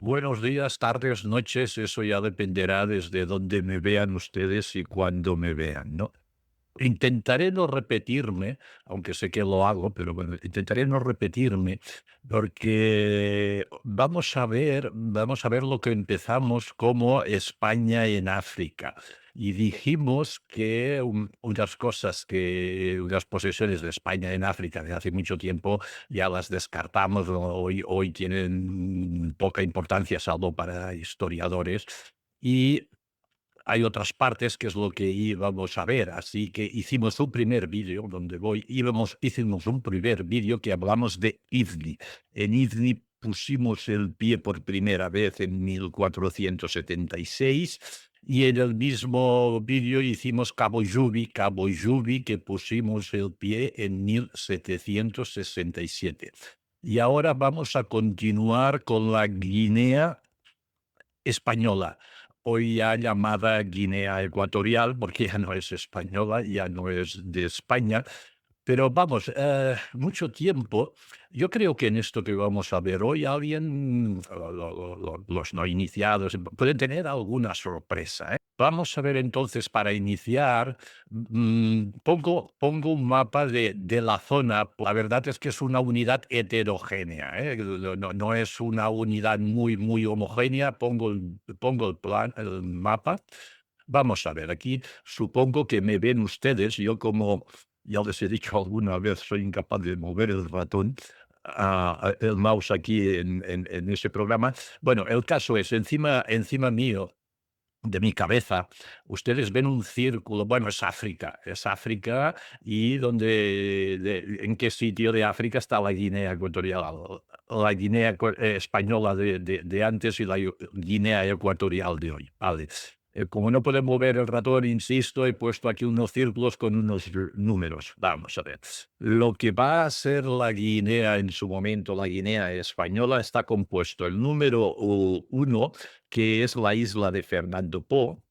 Buenos días, tardes, noches, eso ya dependerá desde dónde me vean ustedes y cuándo me vean, ¿no? Intentaré no repetirme, aunque sé que lo hago, pero bueno, intentaré no repetirme, porque vamos a ver lo que empezamos como España en África. Y dijimos que unas posesiones de España en África de hace mucho tiempo ya las descartamos, hoy tienen poca importancia, salvo para historiadores. Y hay otras partes que es lo que íbamos a ver, así que hicimos un primer vídeo hicimos un primer vídeo que hablamos de Ifni. En Ifni pusimos el pie por primera vez en 1476 y en el mismo vídeo hicimos Cabo Jubi, que pusimos el pie en 1767. Y ahora vamos a continuar con la Guinea española, hoy ya llamada Guinea Ecuatorial, porque ya no es española, ya no es de España. Pero vamos, mucho tiempo. Yo creo que en esto que vamos a ver hoy, los no iniciados pueden tener alguna sorpresa, ¿eh? Vamos a ver entonces, para iniciar, pongo un mapa de la zona. La verdad es que es una unidad heterogénea, ¿eh? No es una unidad muy homogénea. Pongo el mapa. Vamos a ver, aquí supongo que me ven ustedes. Yo, como ya les he dicho alguna vez, soy incapaz de mover el ratón, el mouse aquí en ese programa. Bueno, el caso es, encima mío, de mi cabeza, ustedes ven un círculo. Bueno, es África, y ¿en qué sitio de África está la Guinea Ecuatorial? La Guinea española de antes y la Guinea Ecuatorial de hoy, ¿vale? Como no puedo mover el ratón, insisto, he puesto aquí unos círculos con unos números. Vamos a ver. Lo que va a ser la Guinea en su momento, la Guinea española, está compuesto el número uno, que es la isla de Fernando Po;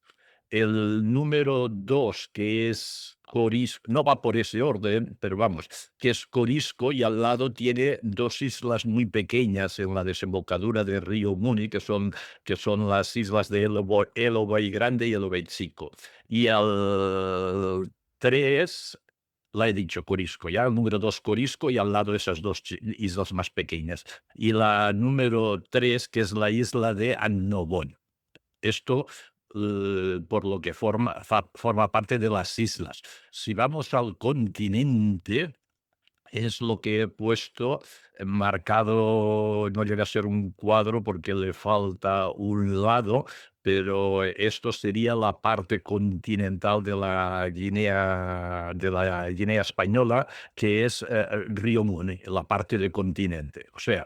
el número 2, que es Corisco, no va por ese orden, pero vamos, que es Corisco, y al lado tiene dos islas muy pequeñas en la desembocadura del río Muni, que son las islas de Elobey Grande y Elobey Chico. Y al 3, la he dicho, Corisco, ya el número 2, Corisco, y al lado esas dos islas más pequeñas. Y la número 3, que es la isla de Annobón. Esto, por lo que forma parte de las islas. Si vamos al continente, es lo que he puesto marcado. No llega a ser un cuadro porque le falta un lado, pero esto sería la parte continental de la Guinea española, que es Río Muni, la parte de continente. O sea,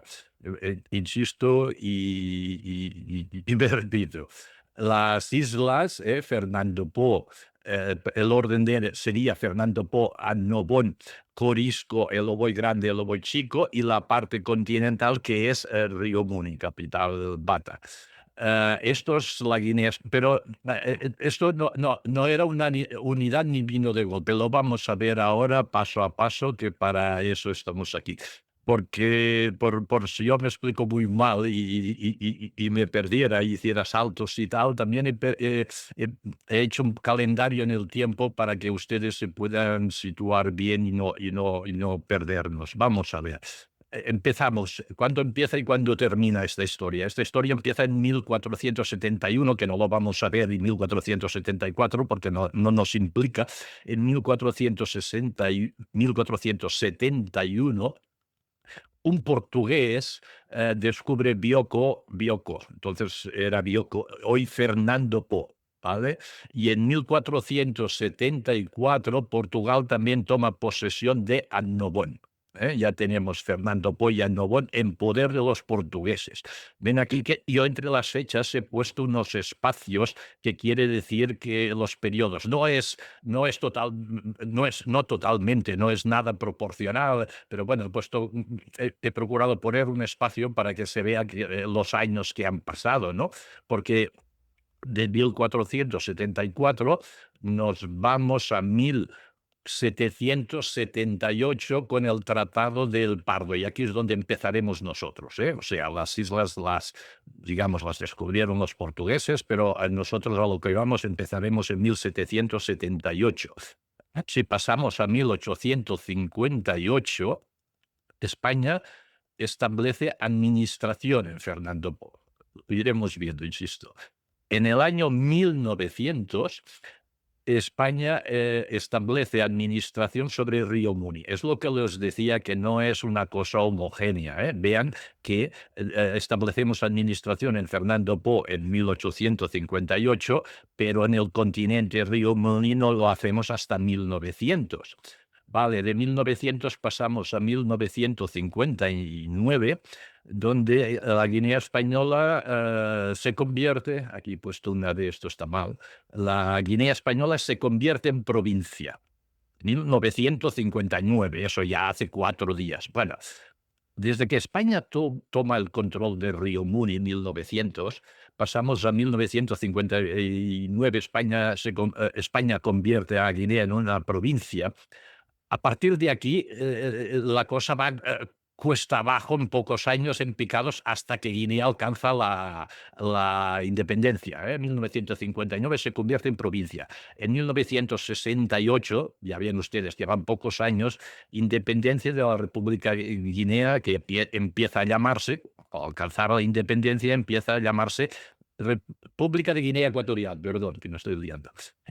insisto y me repito, las islas, Fernando Po, el orden sería Fernando Po, Annobón, Corisco, el Oboy Grande, el Oboy Chico, y la parte continental, que es Río Muni, capital Bata. Esto es la Guinea, pero esto no era una unidad ni vino de golpe. Lo vamos a ver ahora paso a paso, que para eso estamos aquí. Porque por si yo me explico muy mal y me perdiera y hiciera saltos y tal, también he he hecho un calendario en el tiempo para que ustedes se puedan situar bien y no perdernos. Vamos a ver. Empezamos. ¿Cuándo empieza y cuándo termina esta historia? Esta historia empieza en 1471, que no lo vamos a ver, y 1474, porque no nos implica. En 1471, un portugués descubre Bioko, entonces era Bioko, hoy Fernando Po, ¿vale? Y en 1474 Portugal también toma posesión de Annobón. Ya tenemos Fernando Polla Nobón en poder de los portugueses. Ven aquí que yo entre las fechas he puesto unos espacios que quiere decir que los periodos no totalmente, no es nada proporcional, pero bueno, he procurado poner un espacio para que se vea que, los años que han pasado, ¿no? Porque de 1474 nos vamos a 1778 con el Tratado del Pardo, y aquí es donde empezaremos nosotros, ¿eh? O sea, las islas digamos, las descubrieron los portugueses, pero a nosotros a lo que vamos empezaremos en 1778. Si pasamos a 1858, España establece administración en Fernando Po. Lo iremos viendo, insisto. En el año 1900, España establece administración sobre el río Muni. Es lo que les decía, que no es una cosa homogénea, ¿eh? Vean que establecemos administración en Fernando Po en 1858, pero en el continente río Muni no lo hacemos hasta 1900. Vale, de 1900 pasamos a 1959, donde la Guinea Española se convierte, aquí he puesto una de esto, está mal, la Guinea Española se convierte en provincia. 1959, eso ya hace 4 días. Bueno, desde que España toma el control del río Muni en 1900, pasamos a 1959, España convierte a Guinea en una provincia. A partir de aquí, la cosa va cuesta abajo en pocos años, en picados, hasta que Guinea alcanza la independencia. En 1959 se convierte en provincia. En 1968, ya ven ustedes, llevan pocos años, independencia de la República Guinea, que empieza a llamarse, al alcanzar la independencia, empieza a llamarse República de Guinea Ecuatorial, perdón, que no estoy liando.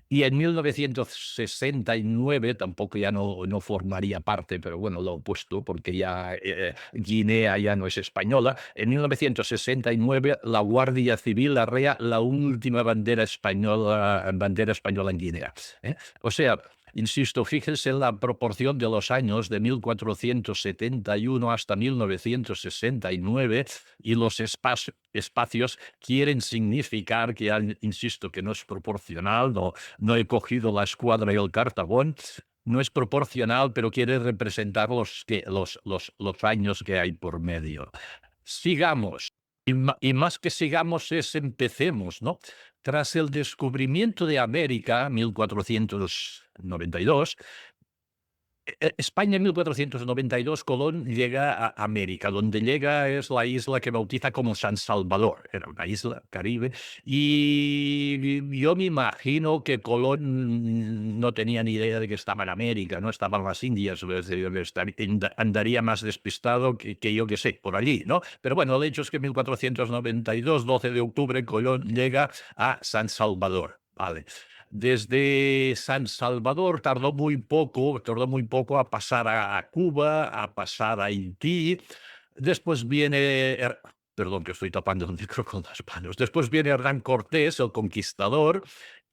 Y en 1969, tampoco ya no formaría parte, pero bueno, lo he puesto porque ya Guinea ya no es española. En 1969 la Guardia Civil arrea la última bandera española en Guinea. O sea, insisto, fíjense en la proporción de los años de 1471 hasta 1969, y los espacios quieren significar que, insisto, que no es proporcional, no he cogido la escuadra y el cartabón, no es proporcional, pero quiere representar los años que hay por medio. Sigamos. Y más que sigamos es empecemos, ¿no? Tras el descubrimiento de América, 1492, España en 1492, Colón llega a América. Donde llega es la isla que bautiza como San Salvador. Era una isla caribe. Y yo me imagino que Colón no tenía ni idea de que estaba en América, no estaban las Indias. Andaría más despistado que yo que sé, por allí, ¿no? Pero bueno, el hecho es que en 1492, 12 de octubre, Colón llega a San Salvador. Vale. Desde San Salvador tardó muy poco a pasar a Cuba, a pasar a Haití. Después viene, perdón que estoy tapando el micro con las manos. Después viene Hernán Cortés, el conquistador,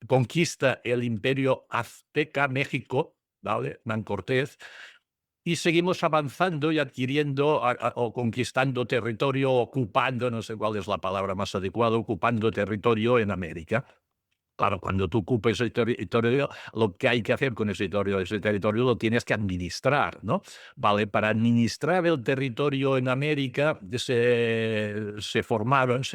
conquista el imperio azteca, México, ¿vale? Hernán Cortés. Y seguimos avanzando y adquiriendo o conquistando territorio, ocupando, no sé cuál es la palabra más adecuada, ocupando territorio en América. Claro, cuando tú ocupes el territorio, lo que hay que hacer con ese territorio lo tienes que administrar, ¿no? Vale, para administrar el territorio en América se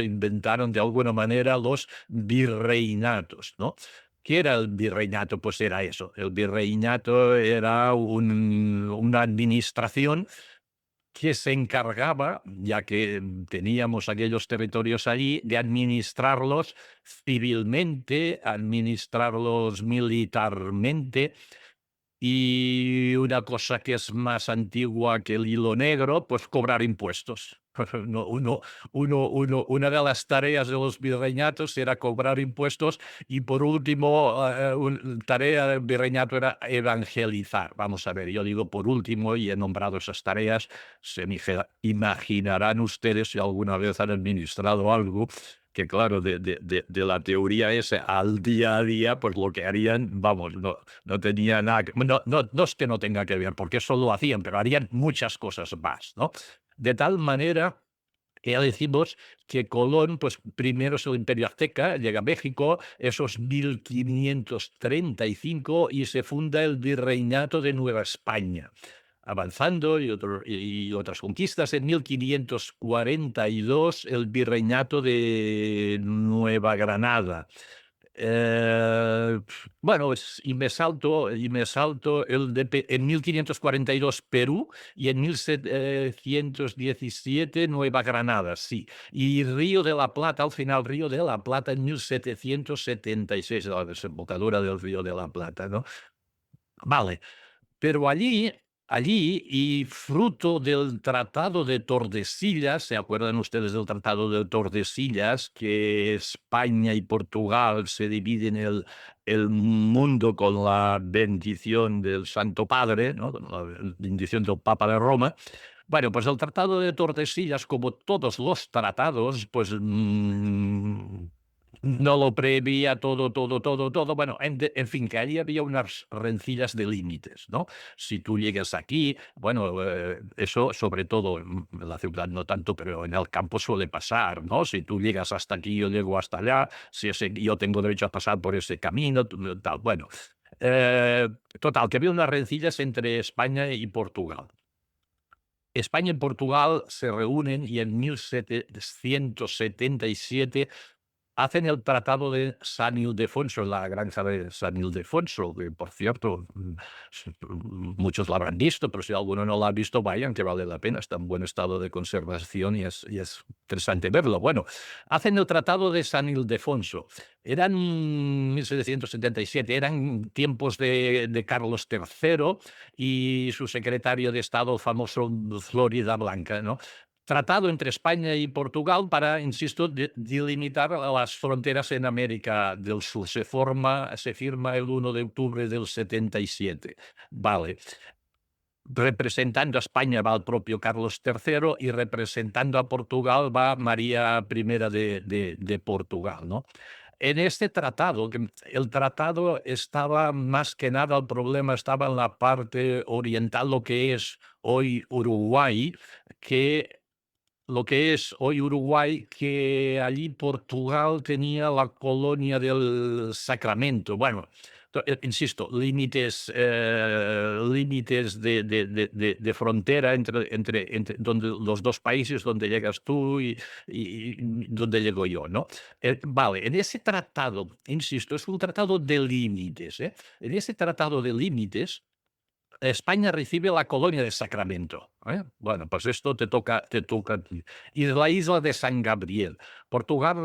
inventaron de alguna manera los virreinatos, ¿no? ¿Qué era el virreinato? Pues era eso. El virreinato era una administración que se encargaba, ya que teníamos aquellos territorios allí, de administrarlos civilmente, administrarlos militarmente, y una cosa que es más antigua que el hilo negro, pues cobrar impuestos. No, una de las tareas de los virreinatos era cobrar impuestos, y por último, tarea del virreinato era evangelizar. Vamos a ver, yo digo por último y he nombrado esas tareas. Imaginarán ustedes, si alguna vez han administrado algo, que claro, de la teoría esa al día a día, pues lo que harían, vamos, no tenía nada que no es que no tenga que ver, porque eso lo hacían, pero harían muchas cosas más, ¿no? De tal manera que ya decimos que Colón, pues primero es el Imperio Azteca, llega a México, esos 1535 y se funda el Virreinato de Nueva España. Avanzando y otras conquistas, en 1542 el Virreinato de Nueva Granada. Bueno, y me salto en 1542 Perú y en 1717 Nueva Granada, sí. Y Río de la Plata, al final Río de la Plata en 1776, la desembocadura del Río de la Plata, ¿no? Vale, pero allí, y fruto del Tratado de Tordesillas, ¿se acuerdan ustedes del Tratado de Tordesillas? Que España y Portugal se dividen el mundo con la bendición del Santo Padre, ¿no? Con la bendición del Papa de Roma. Bueno, pues el Tratado de Tordesillas, como todos los tratados, pues no lo preveía todo. Bueno, en fin, que allí había unas rencillas de límites, ¿no? Si tú llegas aquí, bueno, eso sobre todo en la ciudad no tanto, pero en el campo suele pasar, ¿no? Si tú llegas hasta aquí, yo llego hasta allá, si yo tengo derecho a pasar por ese camino, tal. Bueno, eh, total, que había unas rencillas entre España y Portugal. España y Portugal se reúnen y en 1777 hacen el Tratado de San Ildefonso, la granja de San Ildefonso, que por cierto, muchos la habrán visto, pero si alguno no la ha visto, vayan, que vale la pena, está en buen estado de conservación y es interesante verlo. Bueno, hacen el Tratado de San Ildefonso. Eran 1777, eran tiempos de Carlos III y su secretario de Estado, el famoso Florida Blanca, ¿no? Tratado entre España y Portugal para, insisto, delimitar las fronteras en América del Sur. Se firma el 1 de octubre del 77. Vale. Representando a España va el propio Carlos III y representando a Portugal va María I de Portugal, ¿no? En este tratado, que el tratado estaba más que nada, el problema estaba en la parte oriental, lo que es hoy Uruguay, que que allí Portugal tenía la colonia del Sacramento. Bueno, insisto, límites de frontera entre donde los dos países, donde llegas tú y donde llego yo, ¿no? Vale, en ese tratado, insisto, es un tratado de límites, ¿eh? En ese tratado de límites, España recibe la colonia de Sacramento, ¿eh? Bueno, pues esto te toca a ti. Y la isla de San Gabriel. Portugal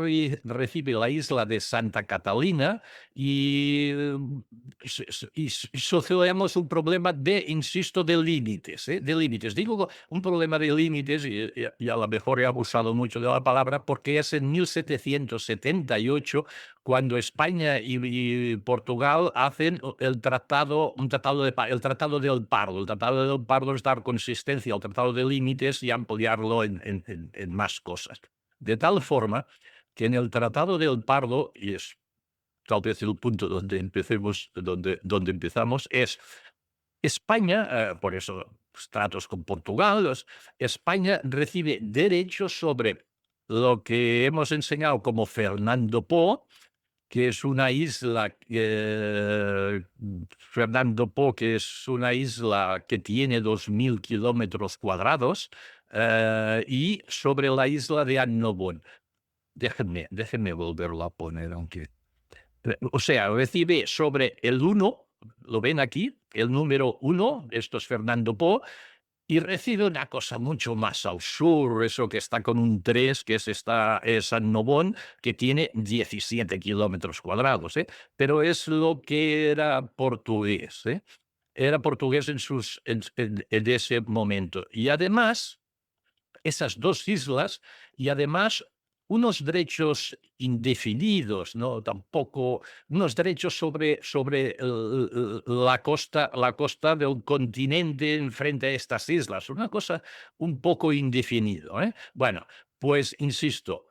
recibe la isla de Santa Catalina y, sucedemos un problema insisto, de límites, ¿eh? De límites. Digo un problema de límites, y a lo mejor he abusado mucho de la palabra, porque es en 1778 cuando España y Portugal hacen el tratado, el Tratado del Pardo. El Tratado del Pardo es dar consistencia al Tratado de Límites y ampliarlo en más cosas. De tal forma que en el Tratado del Pardo, y es tal vez el punto donde empezamos, es España, por eso tratos con Portugal, España recibe derechos sobre lo que hemos enseñado como Fernando Po, que es una isla, Fernando Po, que es una isla que tiene 2000 kilómetros cuadrados, y sobre la isla de Annobón. Déjenme volverlo a poner, aunque o sea, recibe sobre el uno, lo ven aquí, el número uno, esto es Fernando Po, y recibe una cosa mucho más al sur, eso que está con un 3, que es San Nobón, que tiene 17 kilómetros cuadrados, ¿eh? Pero es lo que era portugués, ¿eh? Era portugués en ese momento. Y además, esas dos islas, y además unos derechos indefinidos, ¿no? Tampoco, unos derechos sobre la costa del continente en frente a estas islas, una cosa un poco indefinido, ¿eh? Bueno, pues insisto,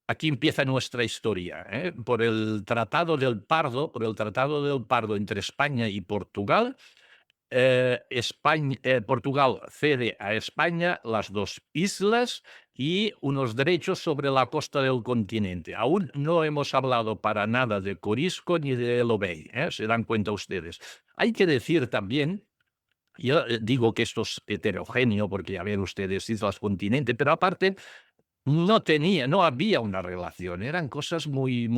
aquí empieza nuestra historia, ¿eh? Por el Tratado del Pardo entre España y Portugal, Portugal cede a España las dos islas y unos derechos sobre la costa del continente. Aún no hemos hablado para nada de Corisco ni de Lobey, ¿eh? Se dan cuenta ustedes. Hay que decir también, yo digo que esto es heterogéneo porque ya ven ustedes islas continente, pero aparte no había una relación, eran cosas muy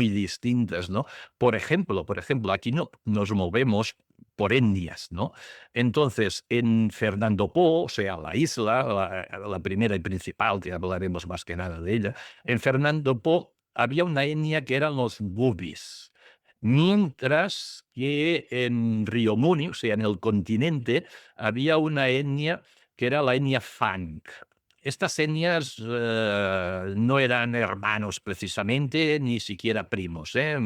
distintas, ¿no? Por ejemplo, aquí no nos movemos por etnias, ¿no? Entonces, en Fernando Po, o sea, la isla, la primera y principal, que hablaremos más que nada de ella, en Fernando Po había una etnia que eran los Bubis, mientras que en Río Muni, o sea, en el continente, había una etnia que era la etnia Fang. Estas etnias, no eran hermanos precisamente, ni siquiera primos, ¿eh?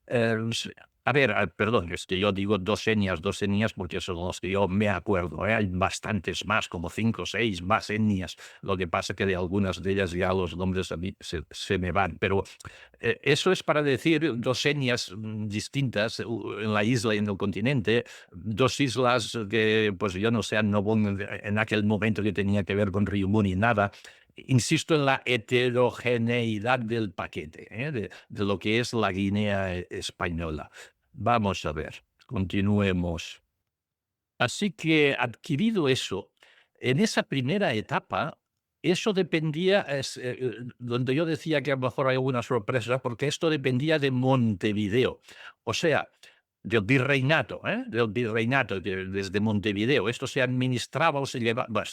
S A ver, perdón, es que yo digo 2 etnias porque son los que yo me acuerdo, ¿eh? Hay bastantes más, como 5 o 6 más etnias. Lo que pasa que de algunas de ellas ya los nombres a mí se me van, pero, eso es para decir 2 etnias, distintas, en la isla y en el continente, 2 islas que, pues, yo no sé, no en aquel momento que tenía que ver con Río Muni, nada. Insisto en la heterogeneidad del paquete, de lo que es la Guinea española. Vamos a ver, continuemos. Así que adquirido eso, en esa primera etapa, eso dependía, donde yo decía que a lo mejor hay alguna sorpresa, porque esto dependía de Montevideo. O sea, del virreinato, del virreinato desde Montevideo. Esto se administraba o se llevaba, bueno,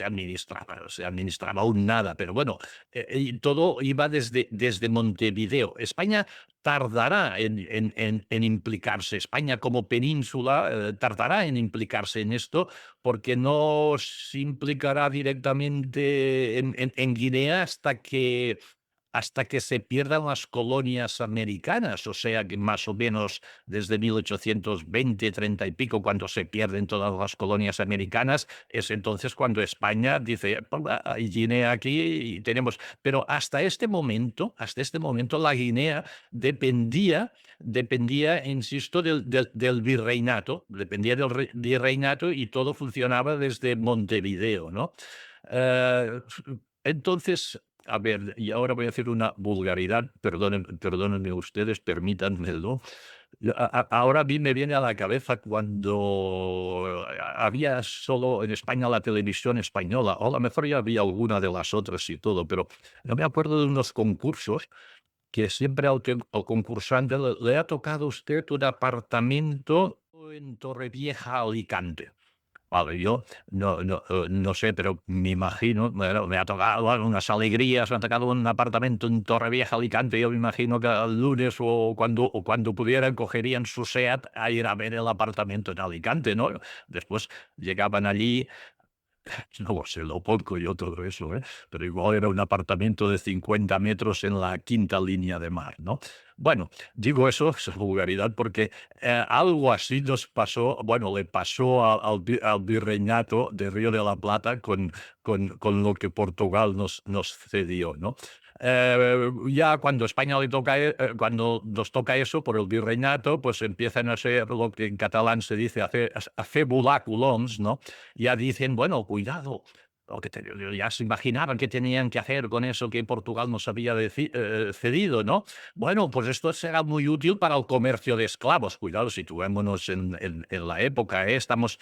se administraba aún nada, pero bueno, y todo iba desde Montevideo. España tardará en implicarse, España como península tardará en implicarse en esto, porque no se implicará directamente en Guinea hasta que se pierdan las colonias americanas, o sea que más o menos desde 1820, 30 y pico, cuando se pierden todas las colonias americanas, es entonces cuando España dice: "Pues, hay Guinea aquí y tenemos". Pero hasta este momento la Guinea dependía, insisto, del virreinato, dependía del virreinato y todo funcionaba desde Montevideo, ¿no? Eh, entonces, a ver, y ahora voy a hacer una vulgaridad, perdónenme ustedes, permítanmelo. Ahora a mí me viene a la cabeza cuando había solo en España la televisión española, o a lo mejor ya había alguna de las otras y todo, pero no me acuerdo de unos concursos que siempre al concursante le ha tocado a usted un apartamento en Torrevieja, Alicante. Vale, yo no sé, pero me imagino, bueno, me ha tocado unas alegrías, me ha tocado un apartamento en Torrevieja, Alicante. Yo me imagino que el lunes o cuando pudieran cogerían su SEAT a ir a ver el apartamento en Alicante, ¿no? Después llegaban allí. No lo sé, lo pongo yo todo eso, ¿eh? Pero igual era un apartamento de 50 metros en la quinta línea de mar, ¿no? Bueno, digo eso, es vulgaridad, porque algo así nos pasó, bueno, le pasó al virreinato de Río de la Plata con lo que Portugal nos cedió, ¿no? Ya cuando España le toca, cuando nos toca eso por el virreinato, pues empiezan a ser lo que en catalán se dice, a fer volar coloms, ¿no? Ya dicen, bueno, cuidado, ya se imaginaban qué tenían que hacer con eso que Portugal nos había cedido, ¿no? Bueno, pues esto será muy útil para el comercio de esclavos. Cuidado, situémonos en la época, ¿eh? Estamos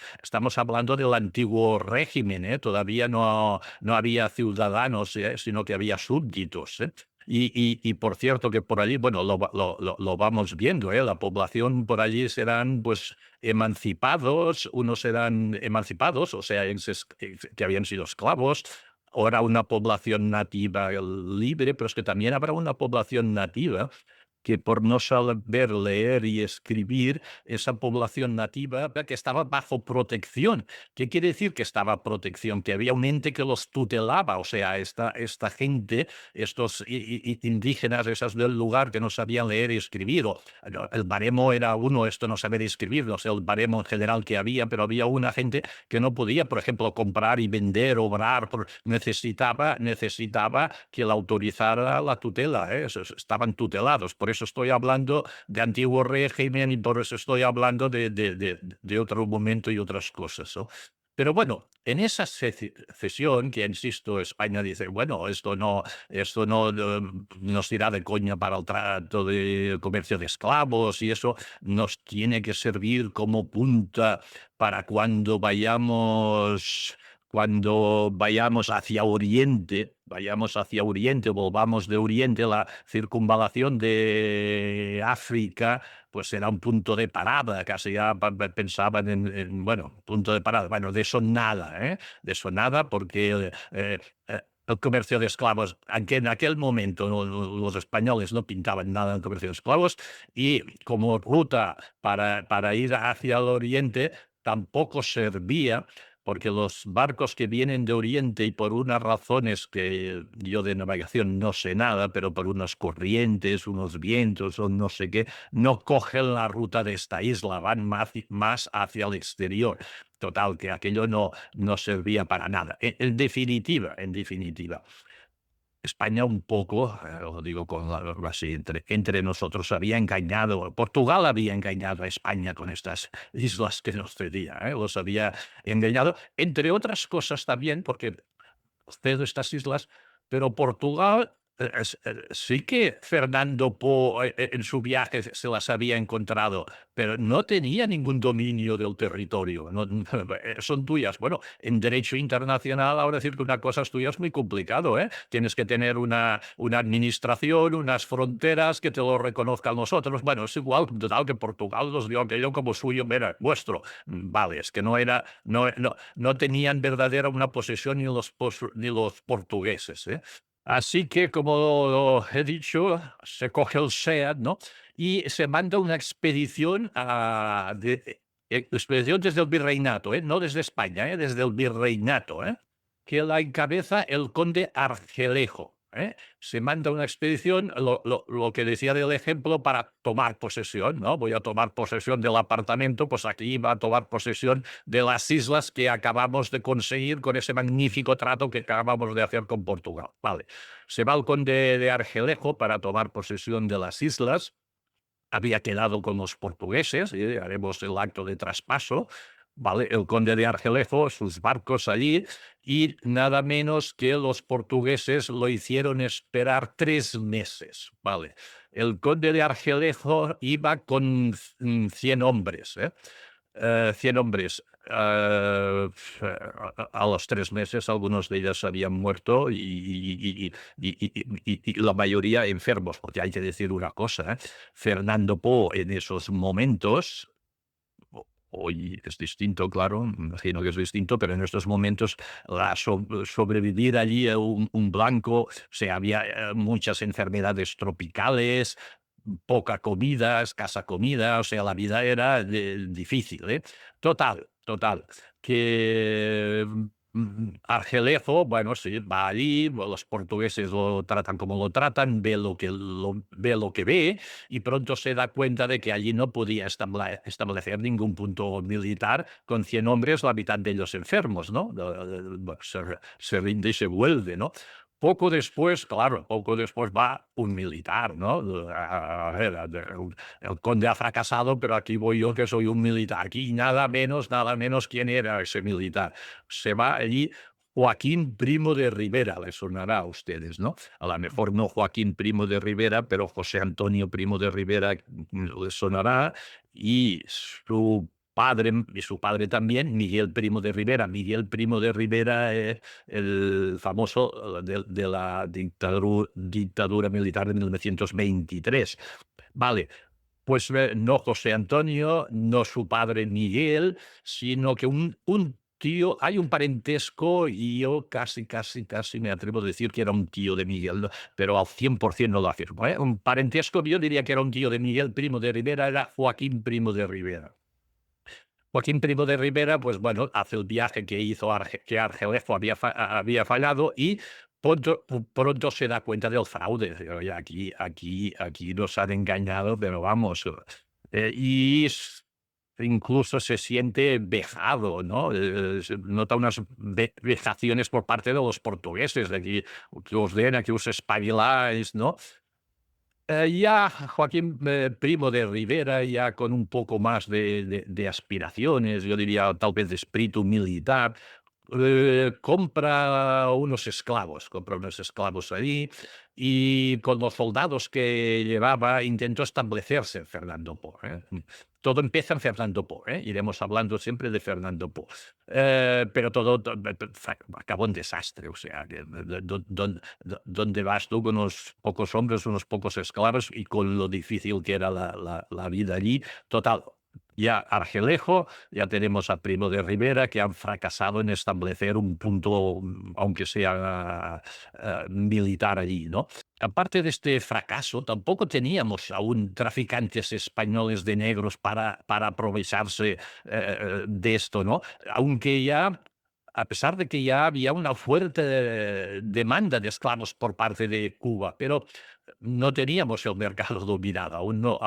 hablando del antiguo régimen, ¿eh? Todavía no había ciudadanos, sino que había súbditos, ¿eh? Y por cierto que por allí, bueno, lo vamos viendo, ¿eh? La población por allí serán, pues, emancipados, unos eran emancipados, o sea, que habían sido esclavos, ahora una población nativa libre, pero es que también habrá una población nativa que por no saber leer y escribir, esa población nativa que estaba bajo protección. ¿Qué quiere decir que estaba protección? Que había un ente que los tutelaba, o sea, esta gente, estos indígenas, esas del lugar que no sabían leer y escribir. No, el baremo era uno, esto no saber escribir, no sé el baremo en general que había, pero había una gente que no podía, por ejemplo, comprar y vender, obrar, necesitaba que la autorizara la tutela, ¿eh? Estaban tutelados. Por eso estoy hablando de antiguo régimen y por eso estoy hablando de otro momento y otras cosas, ¿no? Pero bueno, en esa cesión, que insisto, España dice, bueno, esto no nos irá de coña para el trato de comercio de esclavos y eso nos tiene que servir como punta para cuando vayamos hacia Oriente, volvamos de Oriente, la circunvalación de África, pues será un punto de parada, casi ya pensaban bueno, punto de parada. Bueno, de eso nada, ¿eh? De eso nada, porque el comercio de esclavos, aunque en aquel momento los españoles no pintaban nada en el comercio de esclavos, y como ruta para ir hacia el Oriente tampoco servía, porque los barcos que vienen de Oriente y por unas razones que yo de navegación no sé nada, pero por unas corrientes, unos vientos o no sé qué, no cogen la ruta de esta isla, van más hacia el exterior. Total, que aquello no servía para nada. En definitiva, España un poco, lo digo así, entre nosotros, había engañado, Portugal había engañado a España con estas islas que nos cedía, los había engañado, entre otras cosas también, porque cedo estas islas, pero Portugal, sí que Fernando Po en su viaje se las había encontrado, pero no tenía ningún dominio del territorio, son tuyas. Bueno, en derecho internacional ahora decir que una cosa es tuya es muy complicado, ¿eh? Tienes que tener una administración, unas fronteras que te lo reconozcan los otros. Bueno, es igual, total, que Portugal los dio aquello como suyo, mira, vuestro. Vale, es que no tenían verdadera una posesión ni los portugueses, ¿eh? Así que, como he dicho, se coge el SEAT, ¿no? Y se manda una expedición expedición desde el virreinato, ¿eh? No desde España, ¿eh? Desde el virreinato, ¿eh? Que la encabeza el conde Argelejo, ¿eh? Se manda una expedición, lo que decía del ejemplo, para tomar posesión, ¿no? Voy a tomar posesión del apartamento, pues aquí va a tomar posesión de las islas que acabamos de conseguir con ese magnífico trato que acabamos de hacer con Portugal. Vale, se va el conde de Argelejo para tomar posesión de las islas, había quedado con los portugueses, haremos el acto de traspaso, ¿vale? El conde de Argelejo, sus barcos allí, y nada menos que los portugueses lo hicieron esperar 3 meses, ¿vale? El conde de Argelejo iba con 100 hombres, ¿eh? 100 hombres. A los 3 meses algunos de ellos habían muerto y la mayoría enfermos, porque hay que decir una cosa, ¿eh? Fernando Po en esos momentos, hoy es distinto, claro, me imagino que es distinto, pero en estos momentos sobrevivir allí a un blanco, o sea, había muchas enfermedades tropicales, poca comida, escasa comida, o sea, la vida era difícil, ¿eh? Total, que Argelejo, bueno, sí, va allí, los portugueses lo tratan como lo tratan, ve lo que ve, y pronto se da cuenta de que allí no podía establecer ningún punto militar con 100 hombres, la mitad de ellos enfermos, ¿no? Bueno, se rinde y se vuelve, ¿no? Poco después va un militar, ¿no? A ver, el conde ha fracasado, pero aquí voy yo que soy un militar. Aquí nada menos, ¿quién era ese militar? Se va allí Joaquín Primo de Rivera, le sonará a ustedes, ¿no? A lo mejor no Joaquín Primo de Rivera, pero José Antonio Primo de Rivera le sonará, y su padre también, Miguel Primo de Rivera. Miguel Primo de Rivera, el famoso de la dictadura militar de 1923. Vale, pues no José Antonio, no su padre Miguel, sino que un tío, hay un parentesco y yo casi me atrevo a decir que era un tío de Miguel, ¿no? Pero al 100% no lo afirmo, ¿eh? Un parentesco, yo diría que era un tío de Miguel Primo de Rivera, era Joaquín Primo de Rivera. Joaquín Primo de Rivera, pues bueno, hace el viaje que hizo que Argelejo había fallado y pronto se da cuenta del fraude. Dice: "Oye, aquí nos han engañado, pero vamos". Y incluso se siente vejado, ¿no? Se nota unas vejaciones por parte de los portugueses, de que os den, a que os espabiláis, ¿no? Ya Joaquín, Primo de Rivera, ya con un poco más de aspiraciones, yo diría tal vez de espíritu militar, compra unos esclavos allí y con los soldados que llevaba intentó establecerse en Fernando Po, ¿eh? Todo empieza en Fernando Po, ¿eh? Iremos hablando siempre de Fernando Po. Pero todo acabó en desastre, o sea, donde vas tú con unos pocos hombres, unos pocos esclavos y con lo difícil que era la vida allí. Total, ya Argelejo, ya tenemos a Primo de Rivera, que han fracasado en establecer un punto, aunque sea militar allí, ¿no? Aparte de este fracaso, tampoco teníamos aún traficantes españoles de negros para aprovecharse de esto, ¿no? Aunque ya, a pesar de que ya había una fuerte demanda de esclavos por parte de Cuba, pero no teníamos el mercado dominado, aún no.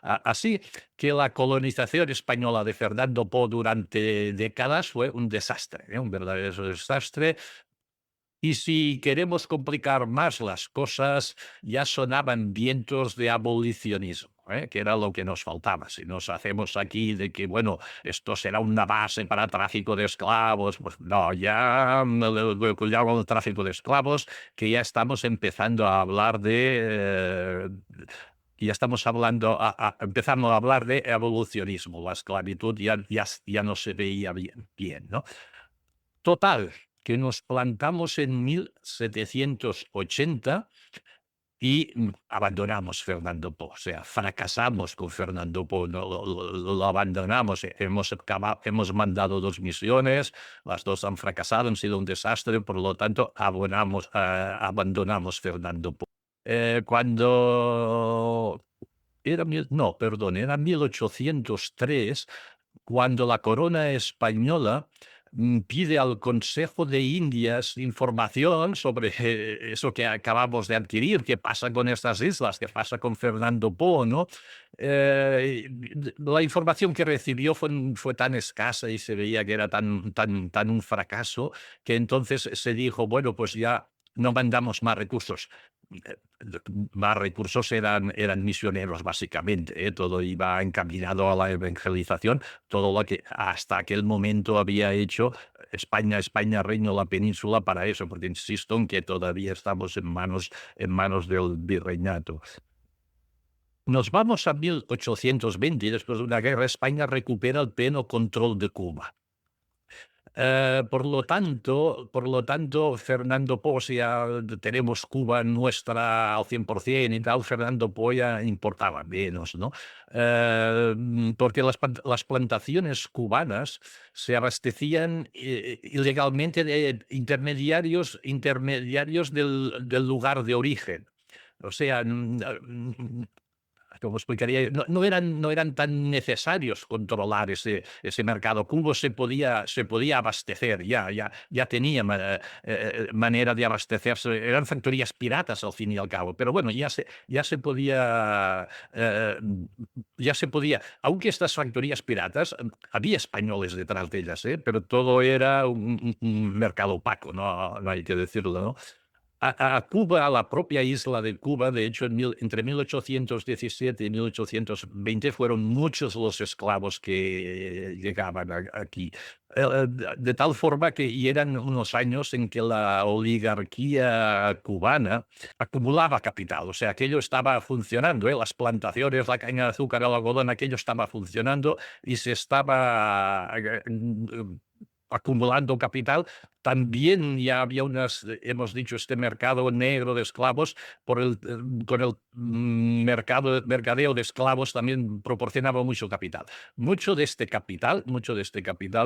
Así que la colonización española de Fernando Po durante décadas fue un desastre, un verdadero desastre. Y si queremos complicar más las cosas, ya sonaban vientos de abolicionismo, que era lo que nos faltaba. Si nos hacemos aquí de que, bueno, esto será una base para tráfico de esclavos, pues no, ya cuidado con el tráfico de esclavos, que ya estamos empezando a hablar ya estamos hablando, empezando a hablar de evolucionismo. La esclavitud ya no se veía bien, ¿no? Total, que nos plantamos en 1780 y abandonamos Fernando Po, o sea, fracasamos con Fernando Po, no, lo abandonamos, hemos mandado 2 misiones, las 2 han fracasado, han sido un desastre, por lo tanto, abandonamos Fernando Po. Cuando era no, perdón, era 1803 cuando la corona española pide al Consejo de Indias información sobre eso que acabamos de adquirir, qué pasa con estas islas, qué pasa con Fernando Po, ¿no? La información que recibió fue tan escasa y se veía que era tan un fracaso, que entonces se dijo, bueno, pues ya no mandamos más recursos. Eh, Más recursos eran misioneros, básicamente, ¿eh? Todo iba encaminado a la evangelización, todo lo que hasta aquel momento había hecho España, Reino, la península para eso, porque insisto en que todavía estamos en manos del virreinato. Nos vamos a 1820 y después de una guerra, España recupera el pleno control de Cuba. Por lo tanto, Fernando Po, si ya tenemos Cuba nuestra al 100% y tal, Fernando Po ya importaba menos, ¿no? Porque las plantaciones cubanas se abastecían ilegalmente de intermediarios del lugar de origen. O sea, ¿cómo explicaría? No eran tan necesarios controlar ese mercado. Cuba se podía abastecer, ya tenía manera de abastecerse. Eran factorías piratas al fin y al cabo, pero bueno, eh, ya se podía, aunque estas factorías piratas, había españoles detrás de ellas, pero todo era un mercado opaco, no hay que decirlo, ¿no? A Cuba, a la propia isla de Cuba, de hecho, entre 1817 y 1820 fueron muchos los esclavos que llegaban aquí. De tal forma que y eran unos años en que la oligarquía cubana acumulaba capital, o sea, aquello estaba funcionando, las plantaciones, la caña de azúcar, el algodón, aquello estaba funcionando y se estaba acumulando capital, también ya había hemos dicho, este mercado negro de esclavos, con el mercadeo de esclavos también proporcionaba mucho capital. Mucho de este capital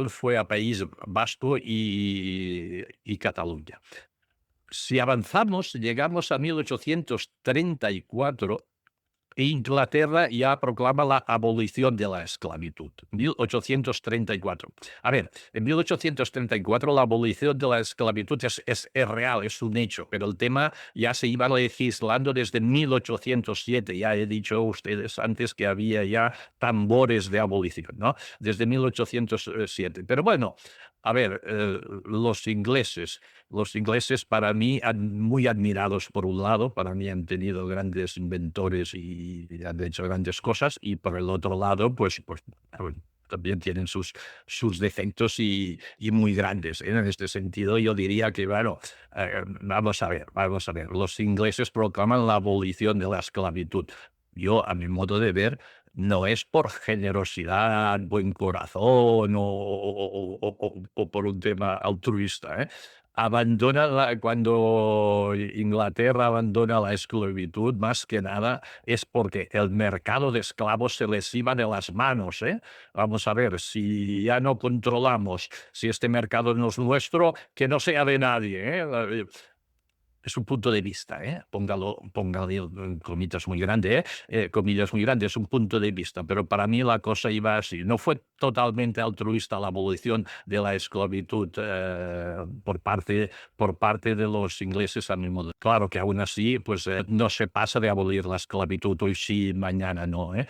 fue a País Vasco y Cataluña. Si avanzamos, llegamos a 1834. Inglaterra ya proclama la abolición de la esclavitud, 1834. A ver, en 1834 la abolición de la esclavitud es real, es un hecho, pero el tema ya se iba legislando desde 1807. Ya he dicho a ustedes antes que había ya tambores de abolición, ¿no? Desde 1807. Pero bueno, a ver, los ingleses para mí, muy admirados por un lado, para mí han tenido grandes inventores y han hecho grandes cosas, y por el otro lado, pues también tienen sus defectos y muy grandes, ¿eh? En este sentido, yo diría que, bueno, vamos a ver, los ingleses proclaman la abolición de la esclavitud. Yo, a mi modo de ver, no es por generosidad, buen corazón o por un tema altruista, ¿eh? Cuando Inglaterra abandona la esclavitud, más que nada es porque el mercado de esclavos se les iba de las manos, ¿eh? Vamos a ver, si ya no controlamos, si este mercado no es nuestro, que no sea de nadie, ¿eh? Es un punto de vista, ¿eh? Póngale comillas muy grandes, comillas muy grandes, es un punto de vista, pero para mí la cosa iba así. No fue totalmente altruista la abolición de la esclavitud por parte de los ingleses, a mi modo. Claro que aún así, pues no se pasa de abolir la esclavitud hoy sí, mañana no, ¿eh?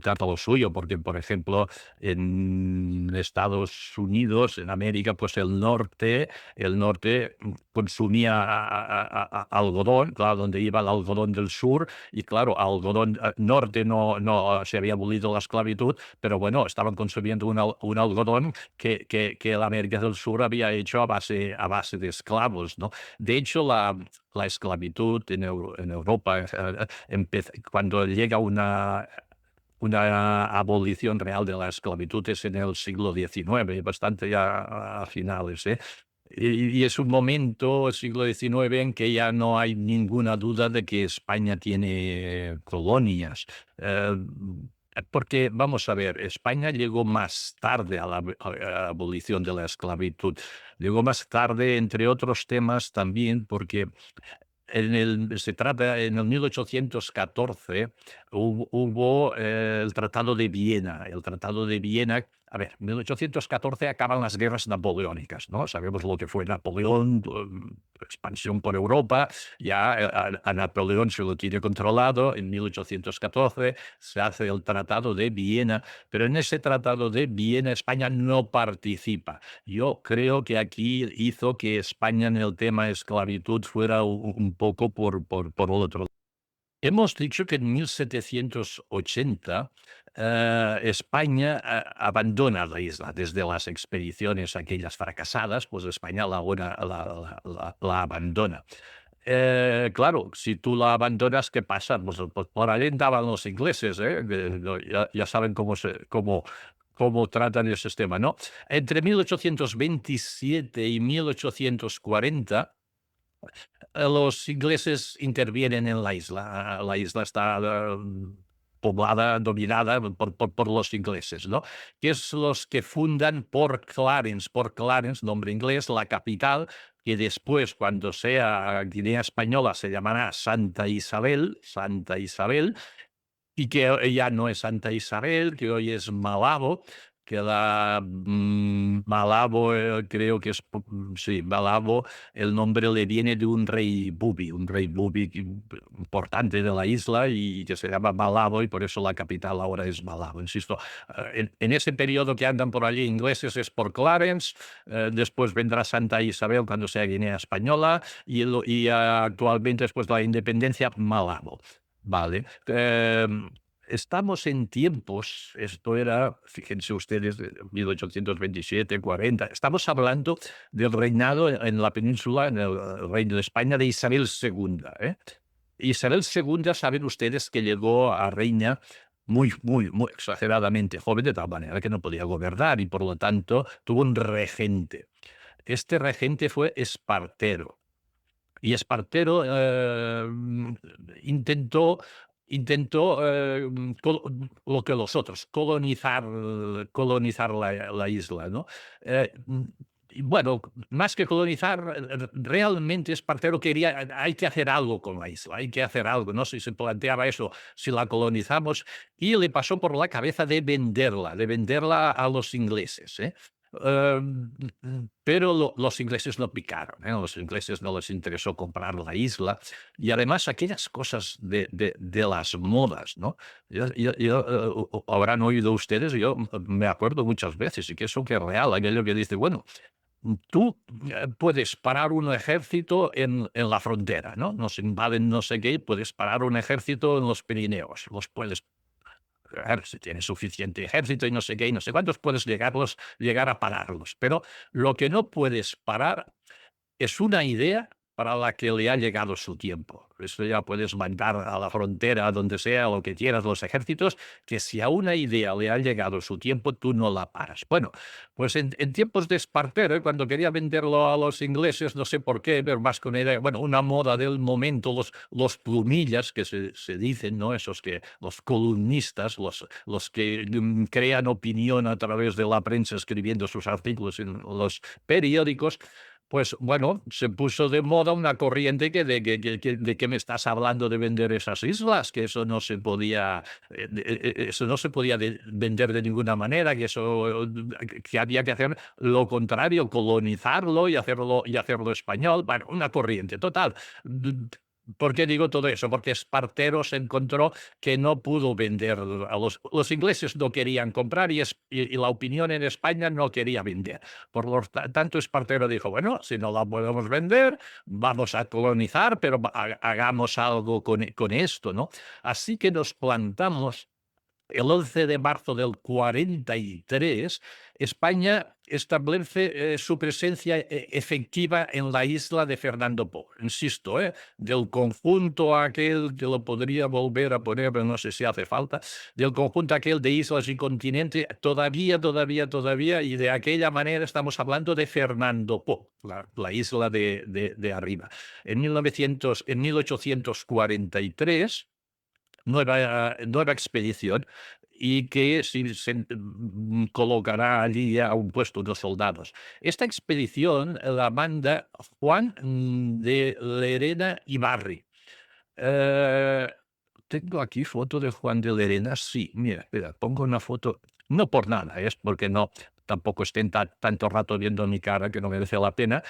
Trata lo suyo, porque, por ejemplo, en Estados Unidos, en América, pues el norte consumía algodón, claro, donde iba el algodón del sur, y claro, algodón norte no se había abolido la esclavitud, pero bueno, estaban consumiendo un algodón que la América del Sur había hecho a base de esclavos, ¿no? De hecho, la esclavitud en Europa, cuando llega una abolición real de la esclavitud, es en el siglo XIX, bastante ya a finales, ¿eh? Y es un momento, el siglo XIX, en que ya no hay ninguna duda de que España tiene colonias. Porque, vamos a ver, España llegó más tarde a la abolición de la esclavitud. Llegó más tarde, entre otros temas también, porque en el 1814 hubo el Tratado de Viena. El Tratado de Viena, a ver, en 1814 acaban las guerras napoleónicas, ¿no? Sabemos lo que fue Napoleón, expansión por Europa, ya a Napoleón se lo tiene controlado. En 1814 se hace el Tratado de Viena, pero en ese Tratado de Viena España no participa. Yo creo que aquí hizo que España en el tema esclavitud fuera un poco por otro. Hemos dicho que en 1780 España abandona la isla desde las expediciones aquellas fracasadas, pues España la abandona. Claro, si tú la abandonas, ¿qué pasa? Pues por ahí andaban los ingleses, ¿eh? Ya saben cómo tratan ese sistema, ¿no? Entre 1827 y 1840 los ingleses intervienen en la isla. La isla está poblada, dominada por los ingleses, ¿no? Que es los que fundan Port Clarence, nombre inglés, la capital, que después, cuando sea Guinea Española, se llamará Santa Isabel, y que ya no es Santa Isabel, que hoy es Malabo, que Malabo, creo que es, sí, Malabo, el nombre le viene de un rey Bubi importante de la isla, y que se llama Malabo, y por eso la capital ahora es Malabo, insisto. En ese periodo que andan por allí ingleses es por Clarence, después vendrá Santa Isabel cuando sea Guinea Española, actualmente, después de la independencia, Malabo. Vale. Estamos en tiempos, esto era, fíjense ustedes, de 1827, 40, estamos hablando del reinado en la península, en el Reino de España, de Isabel II, ¿eh? Isabel II, saben ustedes que llegó a reina muy exageradamente joven, de tal manera que no podía gobernar y por lo tanto tuvo un regente. Este regente fue Espartero. Y Espartero intentó, lo que los otros, colonizar la isla, ¿no? Y bueno, más que colonizar, realmente Espartero quería, hay que hacer algo con la isla, hay que hacer algo, no sé si se planteaba eso, si la colonizamos, y le pasó por la cabeza de venderla a los ingleses, ¿eh? Pero los ingleses no picaron, ¿eh? A los ingleses no les interesó comprar la isla y además aquellas cosas de las modas, ¿no? Habrán oído ustedes, yo me acuerdo muchas veces y que eso que es real, aquello que dice, bueno, tú puedes parar un ejército en la frontera, ¿no? Nos invaden no sé qué, puedes parar un ejército en los Pirineos, los puedes. Claro, si tienes suficiente ejército y no sé qué y no sé cuántos, puedes llegar a pararlos. Pero lo que no puedes parar es una idea para la que le ha llegado su tiempo. Eso ya puedes mandar a la frontera, a donde sea, lo que quieras, los ejércitos, que si a una idea le ha llegado su tiempo, tú no la paras. Bueno, pues en tiempos de Espartero, cuando quería venderlo a los ingleses, no sé por qué, pero más con idea, bueno, una moda del momento, los plumillas que se dicen, ¿no? Esos que, los columnistas, los que crean opinión a través de la prensa escribiendo sus artículos en los periódicos, pues bueno, se puso de moda una corriente de que me estás hablando de vender esas islas, que eso no se podía, eso no se podía vender de ninguna manera, que eso, que había que hacer lo contrario, colonizarlo y hacerlo español. Bueno, una corriente total. ¿Por qué digo todo eso? Porque Espartero se encontró que no pudo vender a los ingleses no querían comprar y la opinión en España no quería vender. Por lo tanto, Espartero dijo, bueno, si no la podemos vender, vamos a colonizar, pero hagamos algo con esto, ¿no? Así que nos plantamos el 11 de marzo del 43, España establece su presencia efectiva en la isla de Fernando Po. Insisto, del conjunto aquel que lo podría volver a poner, pero no sé si hace falta, del conjunto aquel de islas y continente, todavía, y de aquella manera estamos hablando de Fernando Po, la isla de arriba. En 1843, nueva expedición y que colocará allí a un puesto de soldados. Esta expedición la manda Juan de Lerena y Barry. Eh, Tengo aquí foto de Juan de Lerena. Sí, mira, espera, pongo una foto. No por nada, es porque no, tampoco estén tanto rato viendo mi cara que no merece la pena.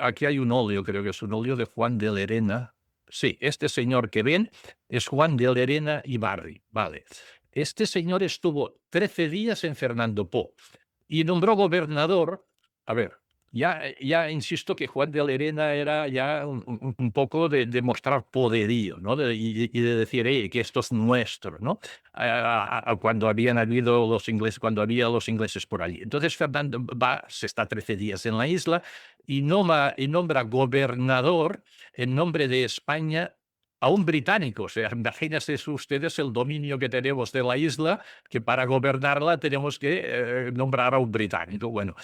Aquí hay un óleo, creo que es un óleo de Juan de Lerena. Sí, este señor que ven es Juan de Lerena y Barry, vale. Este señor estuvo 13 días en Fernando Po y nombró gobernador, a ver, ya insisto que Juan de Lerena era ya un poco de mostrar poderío, ¿no? Y de decir, que esto es nuestro, ¿no? Cuando habían habido los ingleses, cuando había los ingleses por allí. Entonces Fernando se está 13 días en la isla y nombra gobernador en nombre de España a un británico. O sea, imagínense ustedes el dominio que tenemos de la isla, que para gobernarla tenemos que nombrar a un británico. Bueno,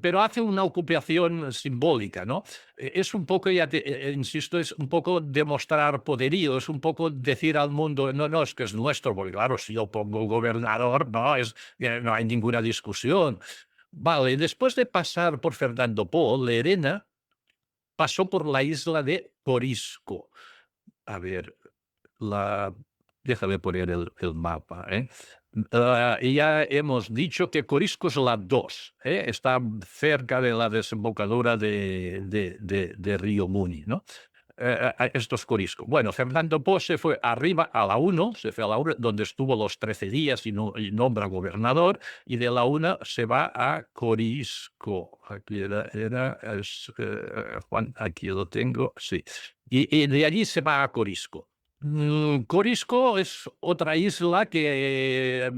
pero hace una ocupación simbólica, ¿no? Es un poco, insisto, es un poco demostrar poderío, es un poco decir al mundo, no, no, es que es nuestro, porque claro, si yo pongo gobernador, no, no hay ninguna discusión. Vale, después de pasar por Fernando Po, Lerena pasó por la isla de Corisco. A ver, la déjame poner el mapa, ¿eh? Y ya hemos dicho que Corisco es la 2, está cerca de la desembocadura de Río Muni, ¿no? Esto es Corisco. Bueno, Fernando Po se fue arriba a la 1, se fue a la 1, donde estuvo los 13 días y nombra gobernador, y de la 1 se va a Corisco. Aquí Juan, aquí lo tengo, sí. Y de allí se va a Corisco. Corisco es otra isla que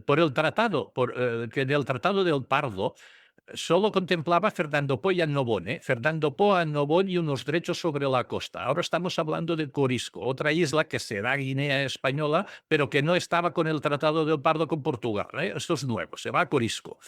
por el tratado, que del Tratado del Pardo, Solo contemplaba Fernando Po y Annobón, ¿eh? Fernando Po, Annobón y unos derechos sobre la costa. Ahora estamos hablando de Corisco, otra isla que será Guinea Española, pero que no estaba con el Tratado de Pardo con Portugal, ¿eh? Esto es nuevo, se va a Corisco.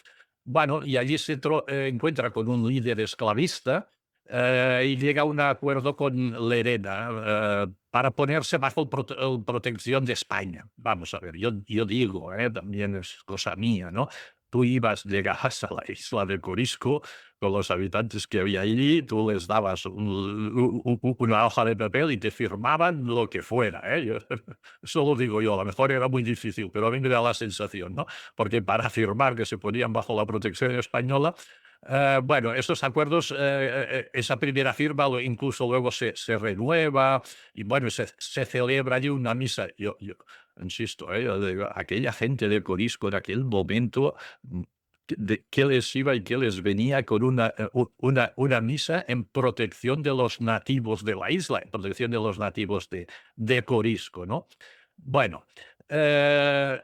Bueno, y allí se encuentra con un líder esclavista y llega a un acuerdo con Lerena para ponerse bajo protección de España. Vamos a ver, yo digo, también es cosa mía, ¿no? Tú llegabas a la isla de Corisco con los habitantes que había allí, tú les dabas una hoja de papel y te firmaban lo que fuera. Eso lo digo yo, a lo mejor era muy difícil, pero a mí me da la sensación, ¿no? Porque para afirmar que se ponían bajo la protección española, bueno, estos acuerdos, esa primera firma incluso luego se renueva y bueno, se celebra allí una misa. Yo insisto, yo digo, aquella gente de Corisco en aquel momento, mm, qué les iba y qué les venía con una misa en protección de los nativos de la isla, en protección de los nativos de Corisco, ¿no? Bueno, eh,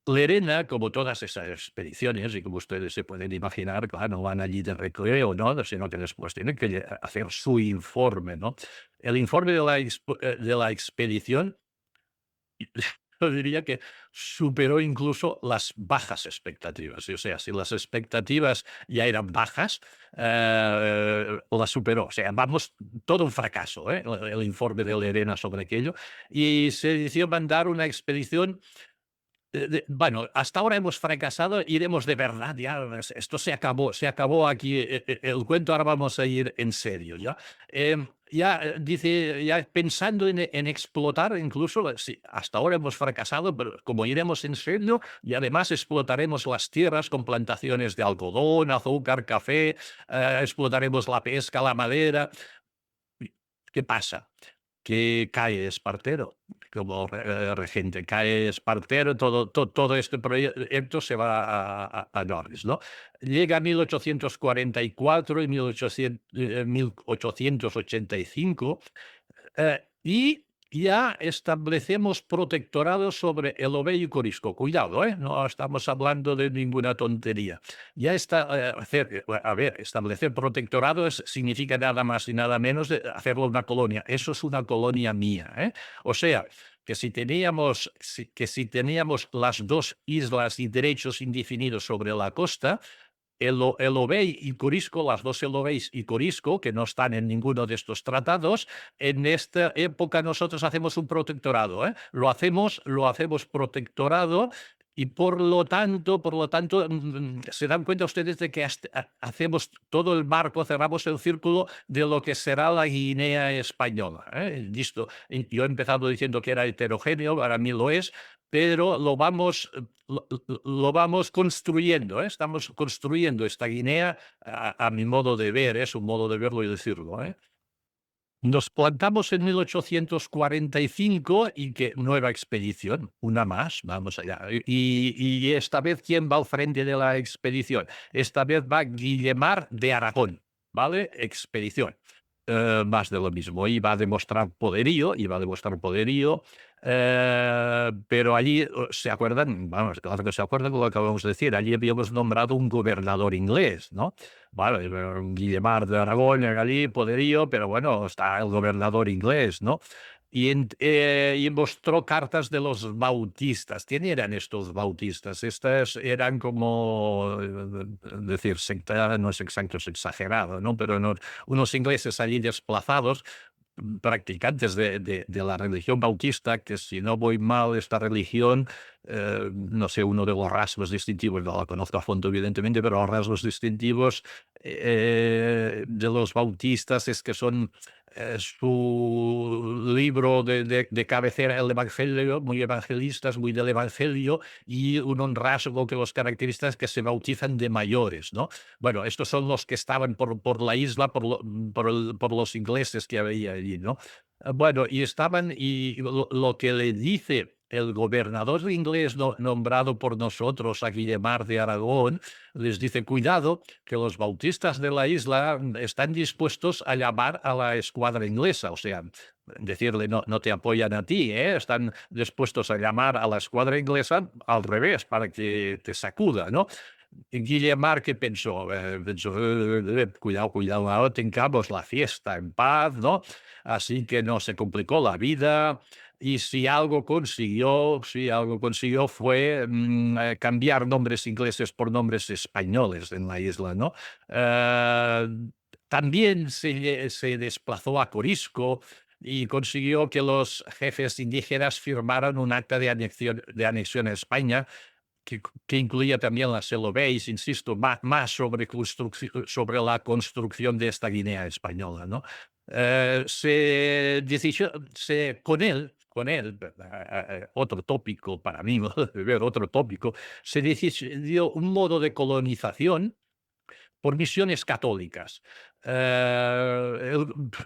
Lerena, como todas esas expediciones, y como ustedes se pueden imaginar, claro, no van allí de recreo, ¿no? Sino que después tienen que hacer su informe, ¿no? El informe de la expedición, yo diría que superó incluso las bajas expectativas. O sea, si las expectativas ya eran bajas, las superó. O sea, vamos, todo un fracaso, ¿eh? El informe de Lerena sobre aquello. Y se decidió mandar una expedición bueno, hasta ahora hemos fracasado, iremos de verdad, ya esto se acabó aquí el cuento, ahora vamos a ir en serio, ¿ya? Ya dice, ya pensando en explotar, incluso, sí, hasta ahora hemos fracasado, pero como iremos en serio, y además explotaremos las tierras con plantaciones de algodón, azúcar, café, explotaremos la pesca, la madera. ¿Qué pasa? Que cae Espartero como regente, cae Espartero, todo este proyecto se va a Norris, ¿no? Llega 1844 y 1885 y ya establecemos protectorado sobre el Ovejo y Corisco. Cuidado, no estamos hablando de ninguna tontería. Ya está, a ver, establecer protectorado significa nada más y nada menos de hacerlo una colonia. Eso es una colonia mía. O sea, que si teníamos las dos islas y derechos indefinidos sobre la costa, el Obey y Corisco, las dos el Obey y Corisco, que no están en ninguno de estos tratados, en esta época nosotros hacemos un protectorado, lo hacemos protectorado y por lo tanto, se dan cuenta ustedes de que hacemos todo el marco, cerramos el círculo de lo que será la Guinea española. Listo. Y yo he empezado diciendo que era heterogéneo, para mí lo es, pero lo vamos construyendo, estamos construyendo esta Guinea a mi modo de ver, es un modo de verlo y decirlo. Nos plantamos en 1845 y que nueva expedición, una más, vamos allá. Y esta vez, ¿quién va al frente de la expedición? Esta vez va Guillemar de Aragón, ¿vale? Expedición. Más de lo mismo. Iba a demostrar poderío, pero allí, ¿se acuerdan? Vamos, claro que se acuerdan de lo que acabamos de decir. Allí habíamos nombrado un gobernador inglés, ¿no? Vale, Guillemar de Aragón, allí, poderío, pero bueno, está el gobernador inglés, ¿no? Y mostró cartas de los bautistas. ¿Quién eran estos bautistas? Estas eran como, decir, secta, no es exacto, es exagerado, ¿no? Pero no, unos ingleses allí desplazados, practicantes de la religión bautista, que si no voy mal, esta religión, no sé, uno de los rasgos distintivos, no la conozco a fondo evidentemente, pero los rasgos distintivos de los bautistas es que son su libro de cabecera, el Evangelio, muy evangelistas, muy del Evangelio, y un rasgo que los caracteriza es que se bautizan de mayores, ¿no? Bueno, estos son los que estaban por la isla, por los ingleses que había allí, ¿no? Bueno, y estaban, y lo que le dice el gobernador inglés nombrado por nosotros a Guillemar de Aragón, les dice, cuidado, que los bautistas de la isla están dispuestos a llamar a la escuadra inglesa, o sea, decirle, no te apoyan a ti, están dispuestos a llamar a la escuadra inglesa al revés, para que te sacuda, ¿no? Guillemar, ¿qué pensó? Pensó, cuidado, cuidado, ahora tengamos la fiesta en paz, ¿no? Así que no se complicó la vida. Y si algo consiguió fue cambiar nombres ingleses por nombres españoles en la isla, ¿no? Eh, También se desplazó a Corisco y consiguió que los jefes indígenas firmaran un acta de anexión a España que incluía también las Celobéis, insisto, más sobre la construcción de esta Guinea española, ¿no? Con él, otro tópico para mí, ver otro tópico, se decidió un modo de colonización por misiones católicas.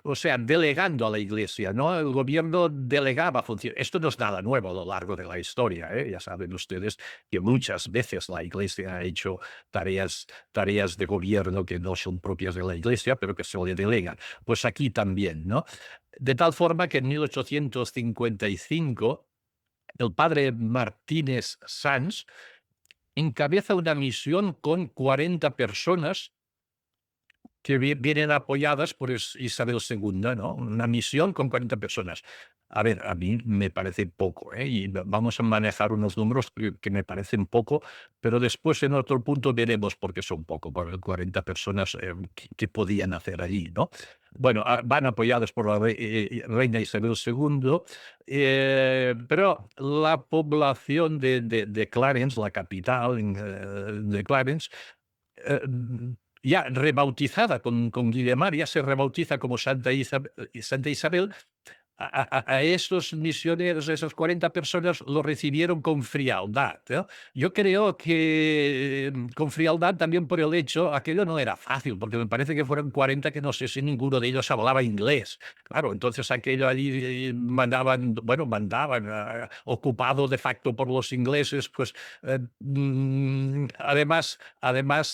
O sea, delegando a la Iglesia, ¿no? El gobierno delegaba funciones. Esto no es nada nuevo a lo largo de la historia, ¿eh? Ya saben ustedes que muchas veces la Iglesia ha hecho tareas de gobierno que no son propias de la Iglesia, pero que se le delegan. Pues aquí también, ¿no? De tal forma que en 1855 el padre Martínez Sanz encabeza una misión con 40 personas que vienen apoyadas por Isabel II, ¿no? Una misión con 40 personas. A ver, a mí me parece poco, ¿eh? Y vamos a manejar unos números que me parecen poco, pero después en otro punto veremos por qué son poco, porque 40 personas, ¿qué podían hacer allí, no? Bueno, van apoyadas por la reina Isabel II, pero la población de Clarence, la capital de Clarence, eh, ya rebautizada con Guillemar, ya se rebautiza como Santa Isabel. A estos misioneros, a esas 40 personas, lo recibieron con frialdad, ¿no? Yo creo que con frialdad también por el hecho, aquello no era fácil, porque me parece que fueron 40 que no sé si ninguno de ellos hablaba inglés. Claro, entonces aquello allí mandaban, ocupado de facto por los ingleses, pues además,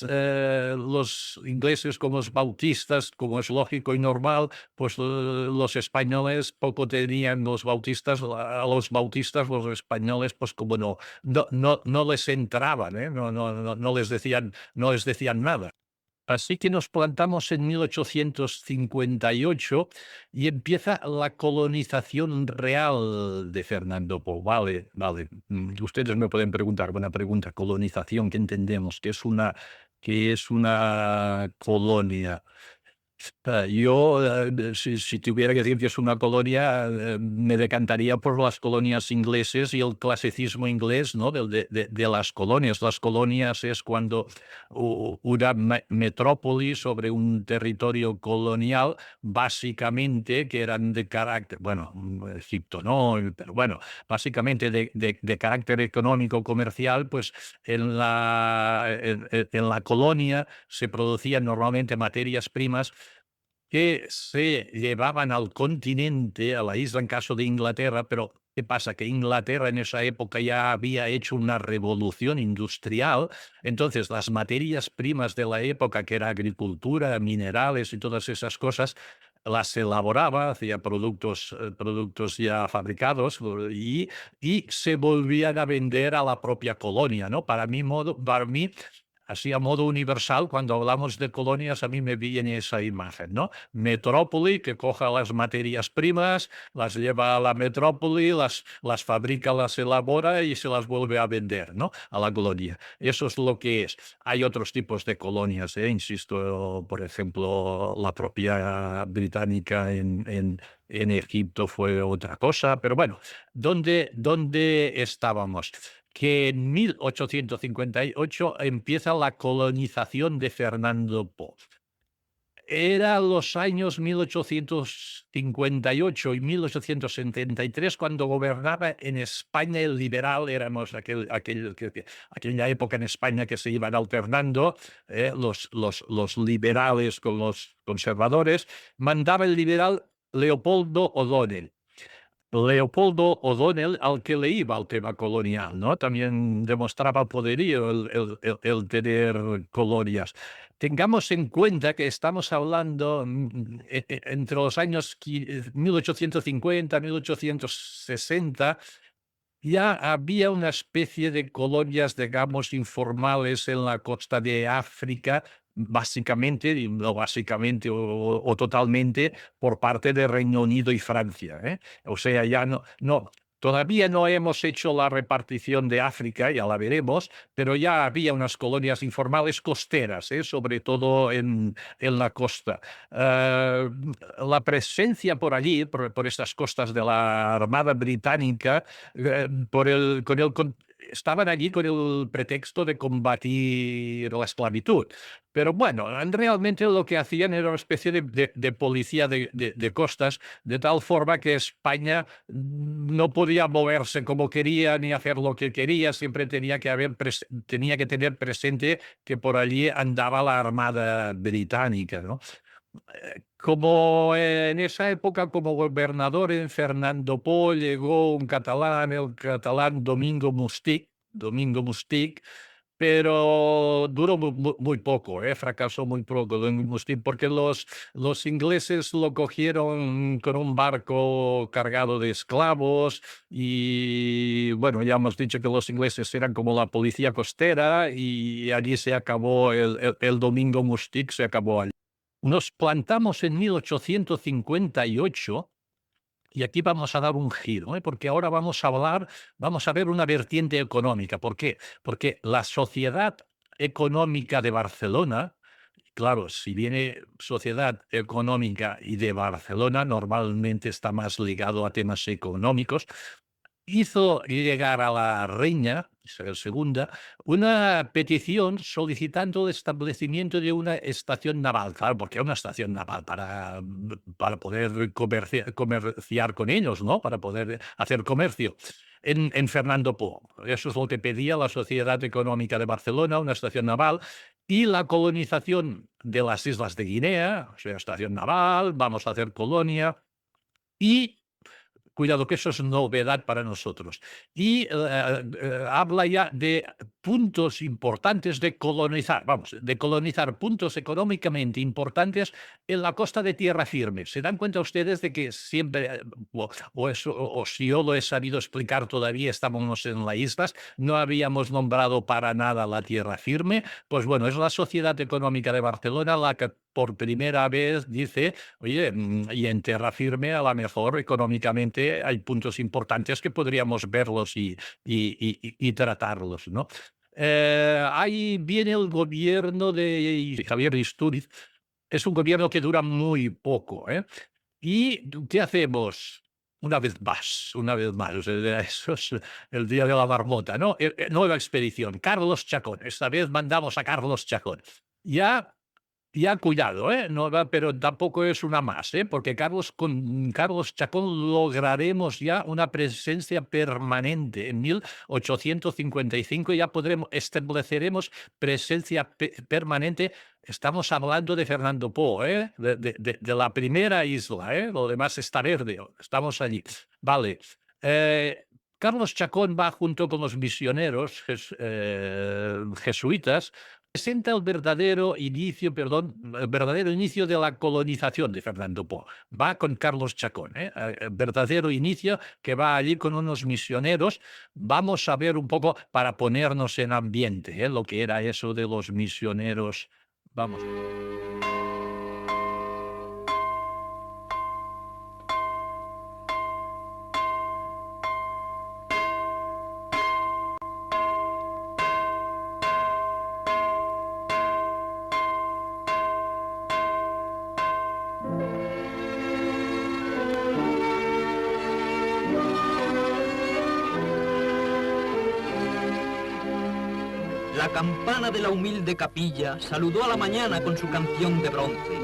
los ingleses como los bautistas, como es lógico y normal, pues los españoles poco tenían los bautistas, los españoles, pues como no les entraban, ¿eh? No les decían nada. Así que nos plantamos en 1858 y empieza la colonización real de Fernando Po. Vale, vale. Ustedes me pueden preguntar, buena pregunta, colonización, ¿qué entendemos? ¿Qué es una colonia? Yo, si tuviera que decir que es una colonia, me decantaría por las colonias ingleses y el clasicismo inglés, ¿no? De las colonias. Las colonias es cuando una metrópoli sobre un territorio colonial, básicamente, que eran de carácter, bueno, Egipto no, pero bueno, básicamente de carácter económico, comercial, pues en la colonia se producían normalmente materias primas que se llevaban al continente, a la isla en caso de Inglaterra, pero ¿qué pasa? Que Inglaterra en esa época ya había hecho una revolución industrial, entonces las materias primas de la época, que era agricultura, minerales y todas esas cosas, las elaboraba, hacía productos ya fabricados y se volvían a vender a la propia colonia, ¿no? Para mí, así a modo universal, cuando hablamos de colonias, a mí me viene esa imagen, ¿no? Metrópoli que coja las materias primas, las lleva a la metrópoli, las fabrica, las elabora y se las vuelve a vender, ¿no? A la colonia. Eso es lo que es. Hay otros tipos de colonias, insisto, por ejemplo, la propia británica en Egipto fue otra cosa, pero bueno, ¿dónde estábamos? Que en 1858 empieza la colonización de Fernando Po. Era los años 1858 y 1873 cuando gobernaba en España el liberal, éramos aquella época en España que se iban alternando, los liberales con los conservadores, mandaba el liberal Leopoldo O'Donnell. Leopoldo O'Donnell, al que le iba al tema colonial, ¿no? También demostraba poderío el tener colonias. Tengamos en cuenta que estamos hablando entre los años 1850, 1860, ya había una especie de colonias, digamos, informales en la costa de África, básicamente, y no básicamente o totalmente, por parte de Reino Unido y Francia, ¿eh? O sea, ya todavía no hemos hecho la repartición de África, ya la veremos, pero ya había unas colonias informales costeras, ¿eh? Sobre todo en la costa. Eh, la presencia por allí, por estas costas de la Armada Británica, estaban allí con el pretexto de combatir la esclavitud. Pero bueno, realmente lo que hacían era una especie de policía de costas, de tal forma que España no podía moverse como quería ni hacer lo que quería, siempre tenía que tener presente que por allí andaba la Armada Británica, ¿no? Como en esa época, como gobernador en Fernando Po, llegó un catalán, el catalán Domingo Mustich, pero duró muy poco, fracasó muy poco Domingo Mustich, porque los ingleses lo cogieron con un barco cargado de esclavos y, bueno, ya hemos dicho que los ingleses eran como la policía costera y allí se acabó el Domingo Mustich, se acabó allí. Nos plantamos en 1858 y aquí vamos a dar un giro, ¿eh? Porque ahora vamos a ver una vertiente económica. ¿Por qué? Porque la Sociedad Económica de Barcelona, claro, si viene Sociedad Económica y de Barcelona, normalmente está más ligado a temas económicos, hizo llegar a la reina Isabel II una petición solicitando el establecimiento de una estación naval, claro, porque una estación naval para poder comerciar con ellos, ¿no? Para poder hacer comercio en Fernando Po. Eso es lo que pedía la Sociedad Económica de Barcelona, una estación naval, y la colonización de las islas de Guinea, o sea, estación naval, vamos a hacer colonia, y cuidado, que eso es novedad para nosotros. Y habla ya de puntos importantes de colonizar, vamos, de colonizar puntos económicamente importantes en la costa de tierra firme. ¿Se dan cuenta ustedes de que siempre, o si yo lo he sabido explicar todavía, estábamos en las islas, no habíamos nombrado para nada la tierra firme? Pues bueno, es la Sociedad Económica de Barcelona la que por primera vez dice: oye, y en tierra firme, a lo mejor económicamente hay puntos importantes que podríamos verlos y tratarlos, ¿no? Ahí viene el gobierno de Javier Istúriz. Es un gobierno que dura muy poco, ¿eh? ¿Y qué hacemos? Una vez más, o sea, eso es el día de la marmota, ¿no? Nueva expedición, Carlos Chacón. Esta vez mandamos a Carlos Chacón. Ya cuidado, no va, pero tampoco es una más, porque con Carlos Chacón lograremos ya una presencia permanente. En 1855 ya estableceremos presencia permanente. Estamos hablando de Fernando Po, de la primera isla, lo demás está verde, estamos allí. Vale. Carlos Chacón va junto con los misioneros jesuitas, presenta el verdadero inicio de la colonización de Fernando Po. Va con Carlos Chacón, el verdadero inicio, que va allí con unos misioneros. Vamos a ver un poco para ponernos en ambiente, lo que era eso de los misioneros. Vamos. La campana de la humilde capilla saludó a la mañana con su canción de bronce.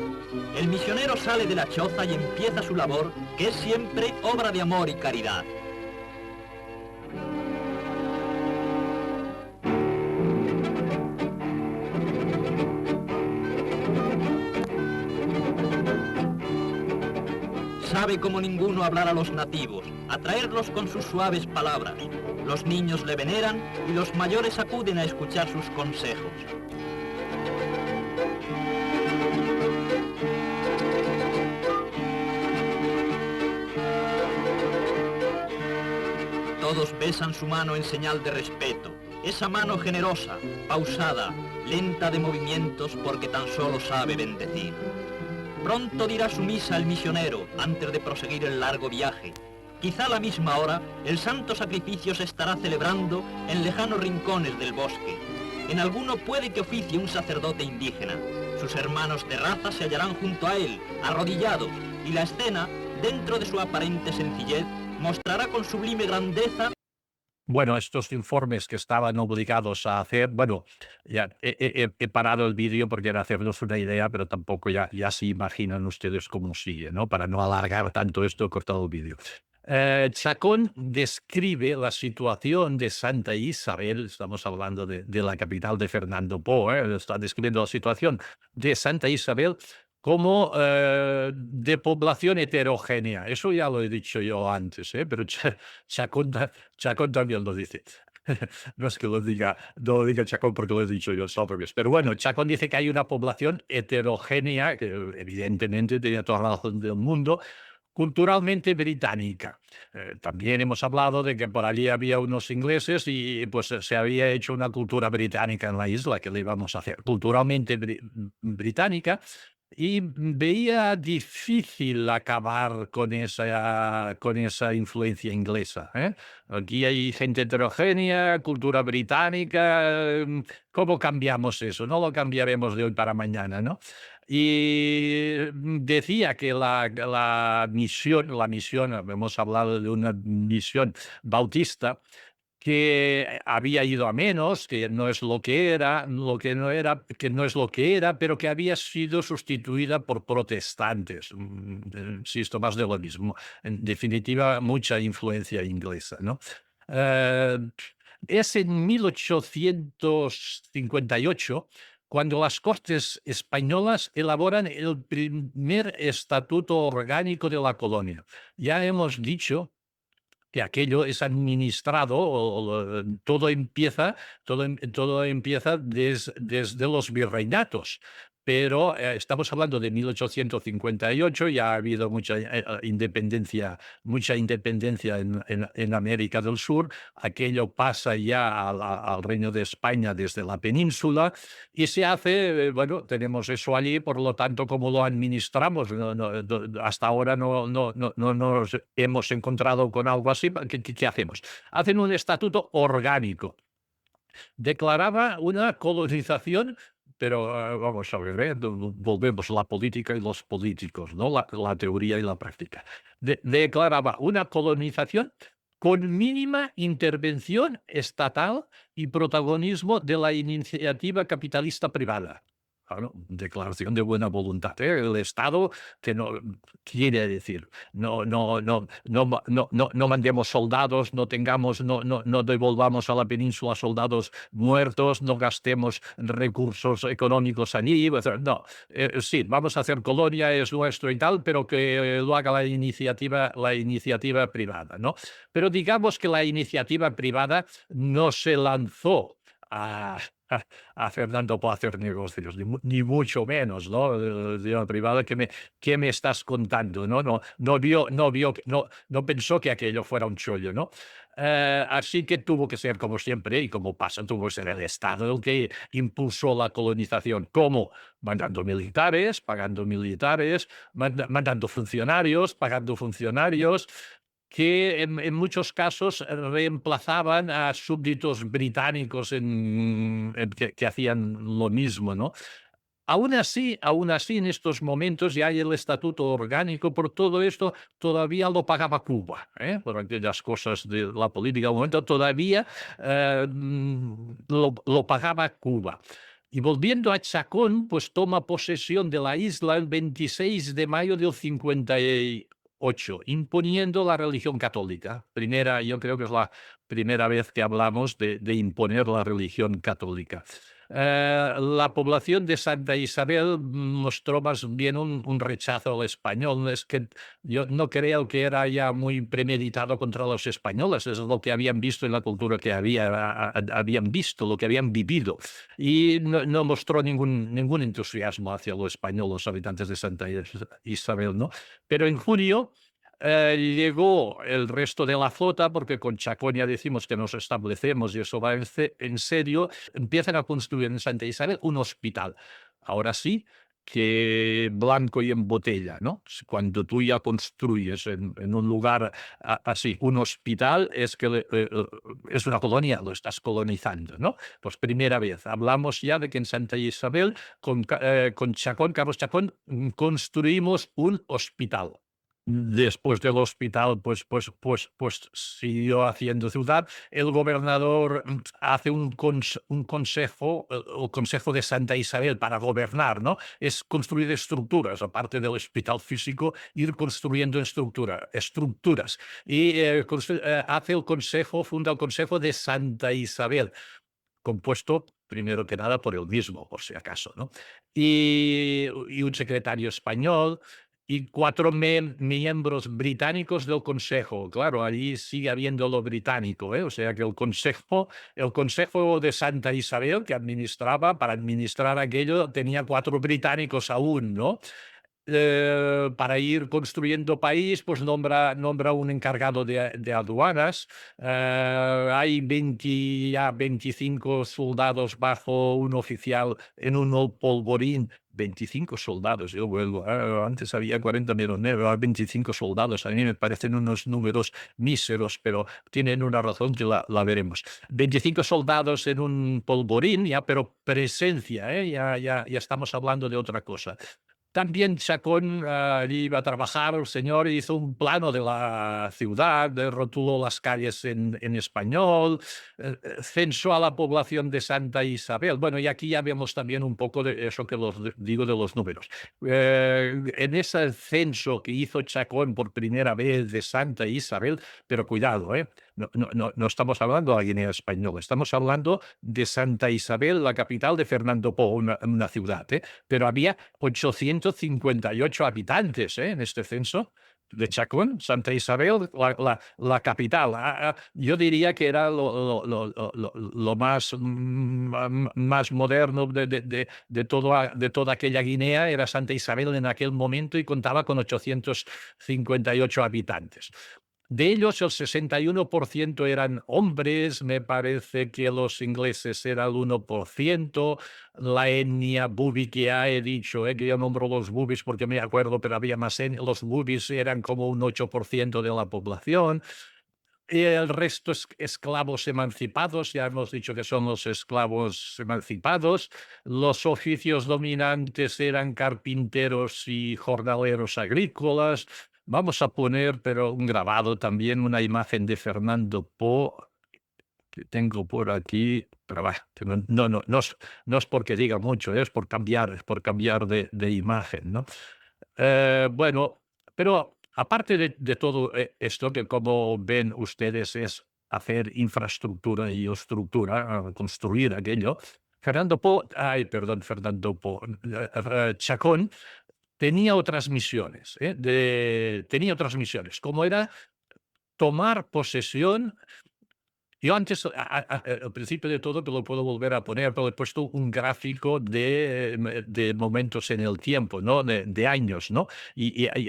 El misionero sale de la choza y empieza su labor, que es siempre obra de amor y caridad. Sabe como ninguno hablar a los nativos, atraerlos con sus suaves palabras. Los niños le veneran y los mayores acuden a escuchar sus consejos. Todos besan su mano en señal de respeto. Esa mano generosa, pausada, lenta de movimientos porque tan solo sabe bendecir. Pronto dirá su misa el misionero antes de proseguir el largo viaje. Quizá a la misma hora el santo sacrificio se estará celebrando en lejanos rincones del bosque. En alguno puede que oficie un sacerdote indígena. Sus hermanos de raza se hallarán junto a él, arrodillados, y la escena, dentro de su aparente sencillez, mostrará con sublime grandeza. Bueno, estos informes que estaban obligados a hacer, bueno, ya he parado el vídeo porque era hacernos una idea, pero tampoco ya se imaginan ustedes cómo sigue, ¿no? Para no alargar tanto esto, he cortado el vídeo. Chacón describe la situación de Santa Isabel, estamos hablando de la capital de Fernando Po, está describiendo la situación de Santa Isabel como de población heterogénea. Eso ya lo he dicho yo antes, pero Chacón también lo dice. No es que no lo diga Chacón porque lo he dicho yo, es al revés. Pero bueno, Chacón dice que hay una población heterogénea, que evidentemente tiene toda la razón del mundo, culturalmente británica. También hemos hablado de que por allí había unos ingleses y pues se había hecho una cultura británica en la isla, que le íbamos a hacer culturalmente británica, y veía difícil acabar con esa influencia inglesa, ¿eh? Aquí hay gente heterogénea, cultura británica, ¿cómo cambiamos eso? No lo cambiaremos de hoy para mañana, ¿no? Y decía que la misión, hemos hablado de una misión bautista, que había ido a menos, que no es lo que era, lo que no era, que no es lo que era, pero que había sido sustituida por protestantes. Insisto, más de lo mismo. En definitiva, mucha influencia inglesa, ¿no? Eh, es en 1858 cuando las Cortes Españolas elaboran el primer estatuto orgánico de la colonia. Ya hemos dicho que aquello es administrado, todo empieza desde los virreinatos. Pero estamos hablando de 1858, ya ha habido independencia en América del Sur, aquello pasa ya al Reino de España desde la península y se hace, bueno, tenemos eso allí, por lo tanto, ¿cómo lo administramos? Hasta ahora no nos hemos encontrado con algo así. ¿Qué hacemos? Hacen un estatuto orgánico. Declaraba una colonización, pero vamos a ver, volvemos la política y los políticos, ¿no? La teoría y la práctica. Declaraba una colonización con mínima intervención estatal y protagonismo de la iniciativa capitalista privada. Claro, declaración de buena voluntad, ¿eh? El Estado que no quiere decir, no mandemos soldados, no devolvamos a la península soldados muertos, no gastemos recursos económicos allí, no, sí, vamos a hacer colonia, es nuestro y tal, pero que lo haga la iniciativa privada, ¿no? Pero digamos que la iniciativa privada no se lanzó a Fernando Po hacer negocios, ni mucho menos, ¿no? La privada, ¿qué me estás contando? No pensó que aquello fuera un chollo, ¿no? Así que tuvo que ser, como siempre, y como pasa, tuvo que ser el Estado el que impulsó la colonización. ¿Cómo? Mandando militares, pagando militares, mandando funcionarios, pagando funcionarios, que en muchos casos reemplazaban a súbditos británicos que hacían lo mismo, ¿no? Aún así, en estos momentos ya hay el estatuto orgánico, por todo esto todavía lo pagaba Cuba, por aquellas cosas de la política del momento, todavía lo pagaba Cuba. Y volviendo a Chacón, pues toma posesión de la isla el 26 de mayo del 58, imponiendo la religión católica. Yo creo que es la primera vez que hablamos de imponer la religión católica. La población de Santa Isabel mostró más bien un rechazo al español. Es que yo no creo que era ya muy premeditado contra los españoles, es lo que habían visto en la cultura que habían visto, lo que habían vivido. Y no mostró ningún entusiasmo hacia lo español, los habitantes de Santa Isabel, ¿no? Pero en junio Llegó el resto de la flota, porque con Chacón ya decimos que nos establecemos y eso va en serio, empiezan a construir en Santa Isabel un hospital. Ahora sí, que blanco y en botella, ¿no? Cuando tú ya construyes en un lugar así un hospital, es que es una colonia, lo estás colonizando, ¿no? Pues primera vez, hablamos ya de que en Santa Isabel, con Chacón, Carlos Chacón, construimos un hospital. Después del hospital, pues siguió haciendo ciudad. El gobernador hace un consejo, el Consejo de Santa Isabel para gobernar, ¿no? Es construir estructuras, aparte del hospital físico, ir construyendo estructuras. Y hace el consejo, funda el Consejo de Santa Isabel, compuesto primero que nada por él mismo, por si acaso, ¿no? Y un secretario español y 4 miembros británicos del Consejo. Claro, allí sigue habiendo lo británico, ¿eh? O sea que el Consejo de Santa Isabel, que administraba, para administrar aquello, tenía 4 británicos aún, ¿no? Para ir construyendo país, pues nombra un encargado de aduanas. Hay 25 soldados bajo un oficial en un polvorín. 25 soldados, yo vuelvo. Antes había 40 millones, ahora 25 soldados. A mí me parecen unos números míseros, pero tienen una razón que la veremos. 25 soldados en un polvorín, ya, pero presencia, ¿eh? Ya estamos hablando de otra cosa. También Chacón iba a trabajar, el señor hizo un plano de la ciudad, rotuló las calles en español, censó a la población de Santa Isabel. Bueno, y aquí ya vemos también un poco de eso que digo de los números. En ese censo que hizo Chacón por primera vez de Santa Isabel, pero cuidado, no estamos hablando de la Guinea Española, estamos hablando de Santa Isabel, la capital de Fernando Po, una ciudad, pero había 858 habitantes en este censo de Chacón, Santa Isabel, la capital. Yo diría que era lo más, más moderno de toda aquella Guinea, era Santa Isabel en aquel momento y contaba con 858 habitantes. De ellos, el 61% eran hombres, me parece que los ingleses era el 1%, la etnia bubi que ya he dicho, que yo nombro los bubis porque me acuerdo, pero había más los bubis eran como un 8% de la población. Y el resto es esclavos emancipados, ya hemos dicho que son los esclavos emancipados. Los oficios dominantes eran carpinteros y jornaleros agrícolas. Vamos a poner, pero un grabado también, una imagen de Fernando Po, que tengo por aquí, pero bueno, no es porque diga mucho, es por cambiar de imagen, ¿no? Bueno, pero aparte de todo esto, que como ven ustedes es hacer infraestructura y estructura, construir aquello, Fernando Po, Chacón tenía otras misiones, tenía otras misiones, como era tomar posesión. Yo antes, al principio de todo, te lo puedo volver a poner, pero he puesto un gráfico de momentos en el tiempo, ¿no? De años, ¿no? Y ahí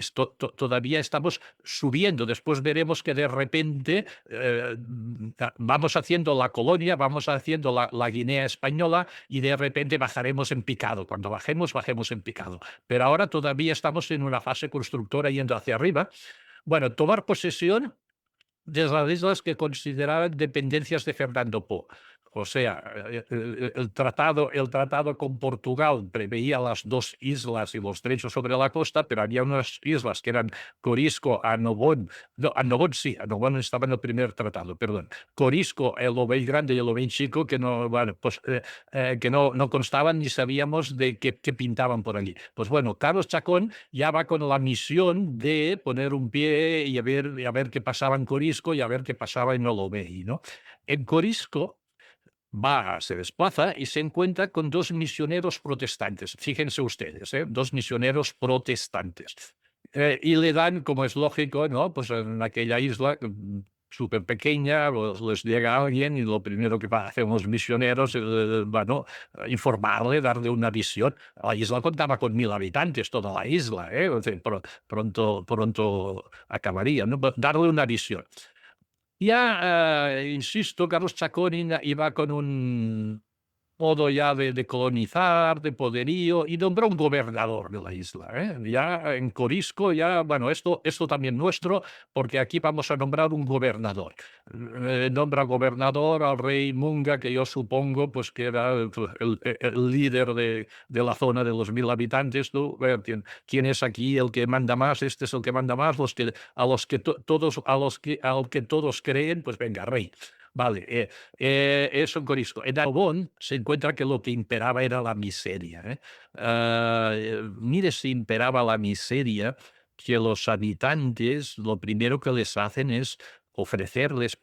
todavía estamos subiendo. Después veremos que de repente vamos haciendo la colonia, vamos haciendo la Guinea española y de repente bajaremos en picado. Cuando bajemos en picado. Pero ahora todavía estamos en una fase constructora yendo hacia arriba. Bueno, tomar posesión de las islas que consideraban dependencias de Fernando Po. O sea, el tratado con Portugal preveía las 2 islas y los derechos sobre la costa, pero había unas islas que eran Corisco, Annobón. No, Annobón sí, Annobón estaba en el primer tratado, perdón. Corisco, el Obey Grande y el Obey Chico, que no, bueno, pues, que no constaban ni sabíamos de qué pintaban por allí. Pues bueno, Carlos Chacón ya va con la misión de poner un pie y a ver qué pasaba en Corisco y a ver qué pasaba en el Obey, ¿no? En Corisco se desplaza y se encuentra con 2 misioneros protestantes. Fíjense ustedes, 2 misioneros protestantes. Y le dan, como es lógico, ¿no? Pues en aquella isla súper pequeña, les llega alguien y lo primero que hacen los misioneros es, bueno, informarle, darle una visión. La isla contaba con 1000 habitantes, toda la isla, ¿eh? O sea, pronto acabaría, ¿no? Pero darle una visión. Ya, insisto, Carlos Chacón iba con un modo ya de colonizar, de poderío, y nombró un gobernador de la isla, ¿eh? Ya en Corisco, ya, bueno, esto también nuestro, porque aquí vamos a nombrar un gobernador. Nombra gobernador al rey Munga, que yo supongo, pues, que era el líder de la zona de los 1000 habitantes, ¿no? ¿Quién es aquí el que manda más? Este es el que manda más, a los que al que todos creen, pues venga, rey. Vale, eso en Corisco. En Dajabón se encuentra que lo que imperaba era la miseria, ¿eh? Mire si imperaba la miseria, que los habitantes lo primero que les hacen es ofrecerles,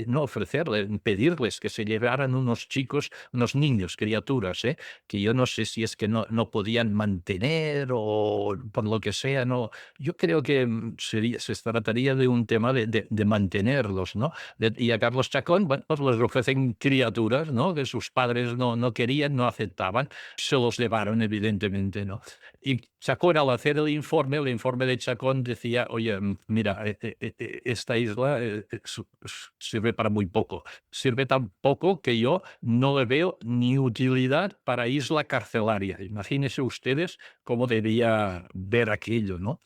no ofrecerles, pedirles que se llevaran unos chicos, unos niños, criaturas, que yo no sé si es que no podían mantener o por lo que sea, no. Yo creo que se trataría de un tema de mantenerlos, ¿no? Y a Carlos Chacón, bueno, pues les ofrecen criaturas, ¿no? Que sus padres no querían, no aceptaban, se los llevaron, evidentemente, ¿no? Y Chacón, al hacer el informe de Chacón decía, oye, mira, esta isla sirve para muy poco. Sirve tan poco que yo no le veo ni utilidad para isla carcelaria. Imagínense ustedes cómo debía ver aquello, ¿no?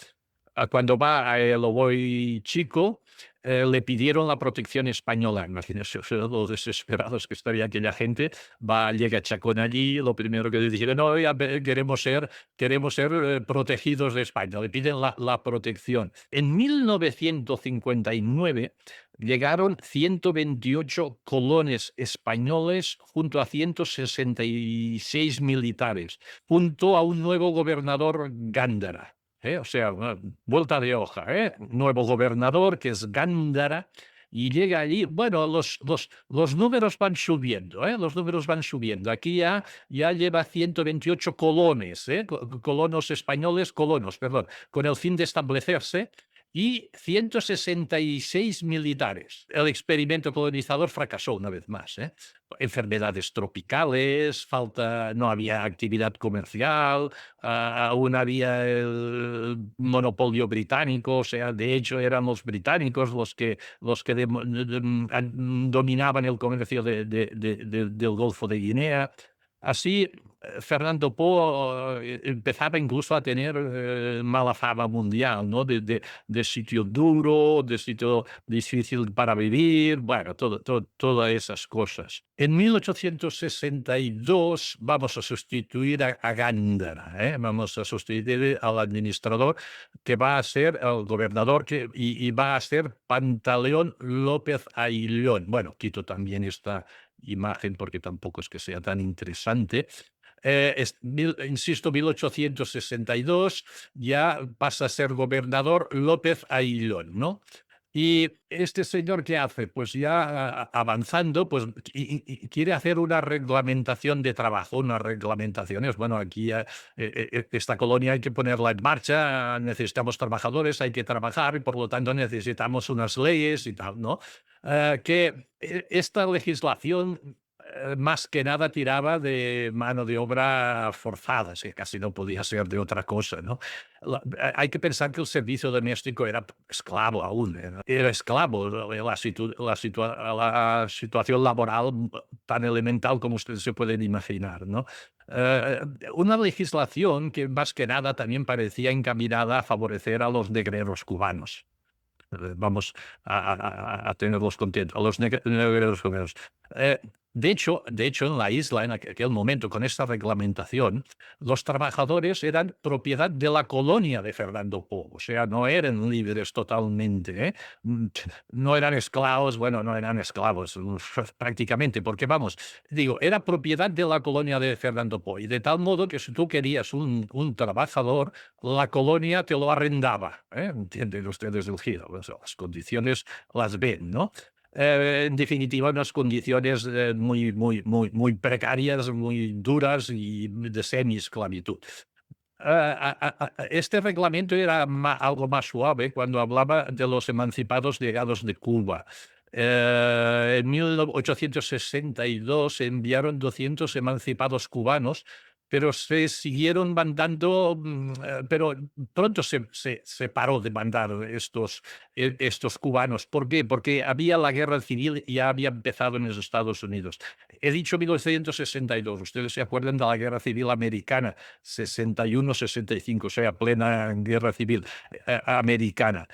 Cuando va a El Oboy Chico, le pidieron la protección española. Imagínense, o sea, lo desesperados que estaría aquella gente. Llega Chacón allí, lo primero que le dijeron, no, ya queremos ser protegidos de España. Le piden la protección. En 1959 llegaron 128 colones españoles junto a 166 militares, junto a un nuevo gobernador Gándara. O sea, una vuelta de hoja, ¿eh? Nuevo gobernador, que es Gándara, y llega allí. Bueno, los números van subiendo, ¿eh? Los números van subiendo. Aquí ya lleva 128 colones, ¿eh? Colonos españoles, perdón, con el fin de establecerse, y 166 militares. El experimento colonizador fracasó una vez más, ¿eh? Enfermedades tropicales, no había actividad comercial, aún había el monopolio británico, o sea, de hecho eran los británicos los que dominaban el comercio del Golfo de Guinea. Así, Fernando Po empezaba incluso a tener mala fama mundial, ¿no? De sitio duro, de sitio difícil para vivir, bueno, todas esas cosas. En 1862 vamos a sustituir a Gándara, ¿eh? Vamos a sustituir al administrador, que va a ser el gobernador, y va a ser Pantaleón López Ayllón. Bueno, quito también esta imagen porque tampoco es que sea tan interesante. Insisto, 1862 ya pasa a ser gobernador López Ayllón, ¿no? Y este señor, ¿qué hace? Pues ya avanzando, pues quiere hacer una reglamentación de trabajo, unas reglamentaciones. Bueno, aquí esta colonia hay que ponerla en marcha, necesitamos trabajadores, hay que trabajar y por lo tanto necesitamos unas leyes y tal, ¿no? Esta legislación más que nada tiraba de mano de obra forzada, que casi no podía ser de otra cosa, ¿no? Hay que pensar que el servicio doméstico era esclavo aún, era esclavo, la situación laboral tan elemental como ustedes se pueden imaginar, ¿no? Eh, una legislación que más que nada también parecía encaminada a favorecer a los negreros cubanos. Vamos a tenerlos contentos, a los negreros cubanos. De hecho, en la isla, en aquel momento, con esta reglamentación, los trabajadores eran propiedad de la colonia de Fernando Po, o sea, no eran libres totalmente, ¿eh? No eran esclavos, bueno, no eran esclavos prácticamente, porque vamos, digo, era propiedad de la colonia de Fernando Po, y de tal modo que si tú querías un trabajador, la colonia te lo arrendaba, ¿eh? ¿Entienden ustedes el giro? O sea, las condiciones las ven, ¿no? En definitiva, unas condiciones muy precarias, muy duras y de semi-esclavitud. Este reglamento era algo más suave cuando hablaba de los emancipados llegados de Cuba. En 1862 se enviaron 200 emancipados cubanos, pero se siguieron mandando, pero pronto se paró de mandar estos cubanos. ¿Por qué? Porque había la guerra civil, ya había empezado en los Estados Unidos. He dicho 1962, ustedes se acuerdan de la guerra civil americana, 61-65, o sea, plena guerra civil americana.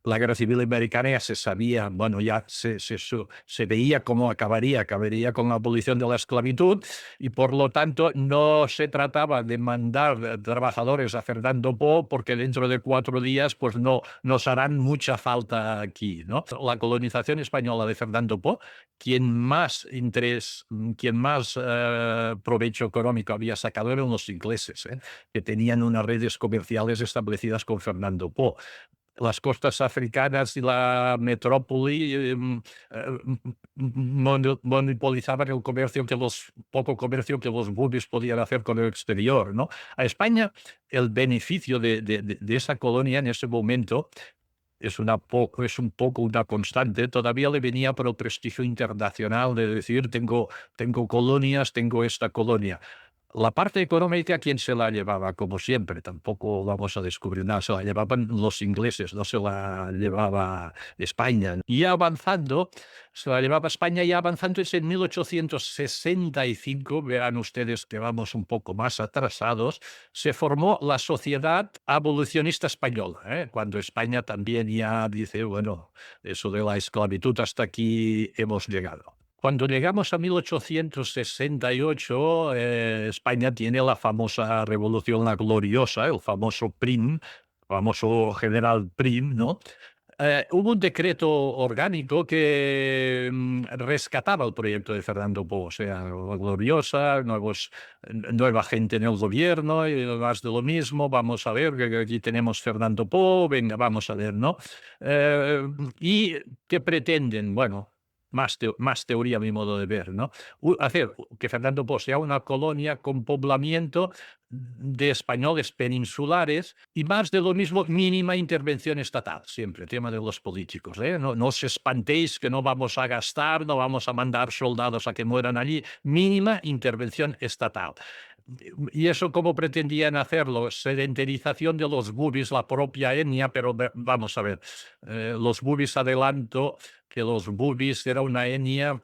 La guerra civil americana ya se sabía, bueno, ya se veía cómo acabaría con la abolición de la esclavitud, y por lo tanto no se trataba de mandar trabajadores a Fernando Po porque dentro de 4 días pues no nos harán mucha falta aquí, ¿no? La colonización española de Fernando Po, quien más interés, quien más provecho económico había sacado eran los ingleses, que tenían unas redes comerciales establecidas con Fernando Po. Las costas africanas y la metrópoli monopolizaban el comercio, poco comercio que los bubis podían hacer con el exterior, ¿no? A España, el beneficio de esa colonia en ese momento es un poco una constante. Todavía le venía por el prestigio internacional de decir, tengo colonias, tengo esta colonia. La parte económica, ¿quién se la llevaba? Como siempre, tampoco vamos a descubrir nada, se la llevaban los ingleses, no se la llevaba España. Y ya avanzando, se la llevaba España, ya avanzando es en 1865, verán ustedes que vamos un poco más atrasados, se formó la Sociedad Abolicionista Española, cuando España también ya dice, bueno, eso de la esclavitud hasta aquí hemos llegado. Cuando llegamos a 1868, España tiene la famosa Revolución la Gloriosa, el famoso PRIM, famoso general PRIM, ¿no? Hubo un decreto orgánico que rescataba el proyecto de Fernando Po, o sea, la Gloriosa, nueva gente en el gobierno, y más de lo mismo, vamos a ver, que aquí tenemos Fernando Po, venga, vamos a ver, ¿no? ¿Y qué pretenden? Bueno, más teoría a mi modo de ver, ¿no? Hacer que Fernando Po sea una colonia con poblamiento de españoles peninsulares y más de lo mismo, mínima intervención estatal, siempre, tema de los políticos, ¿eh? No os espantéis que no vamos a gastar, no vamos a mandar soldados a que mueran allí, mínima intervención estatal. ¿Y eso cómo pretendían hacerlo? Sedentarización de los bubis, la propia etnia, pero vamos a ver, los bubis, adelanto que los bubis era una etnia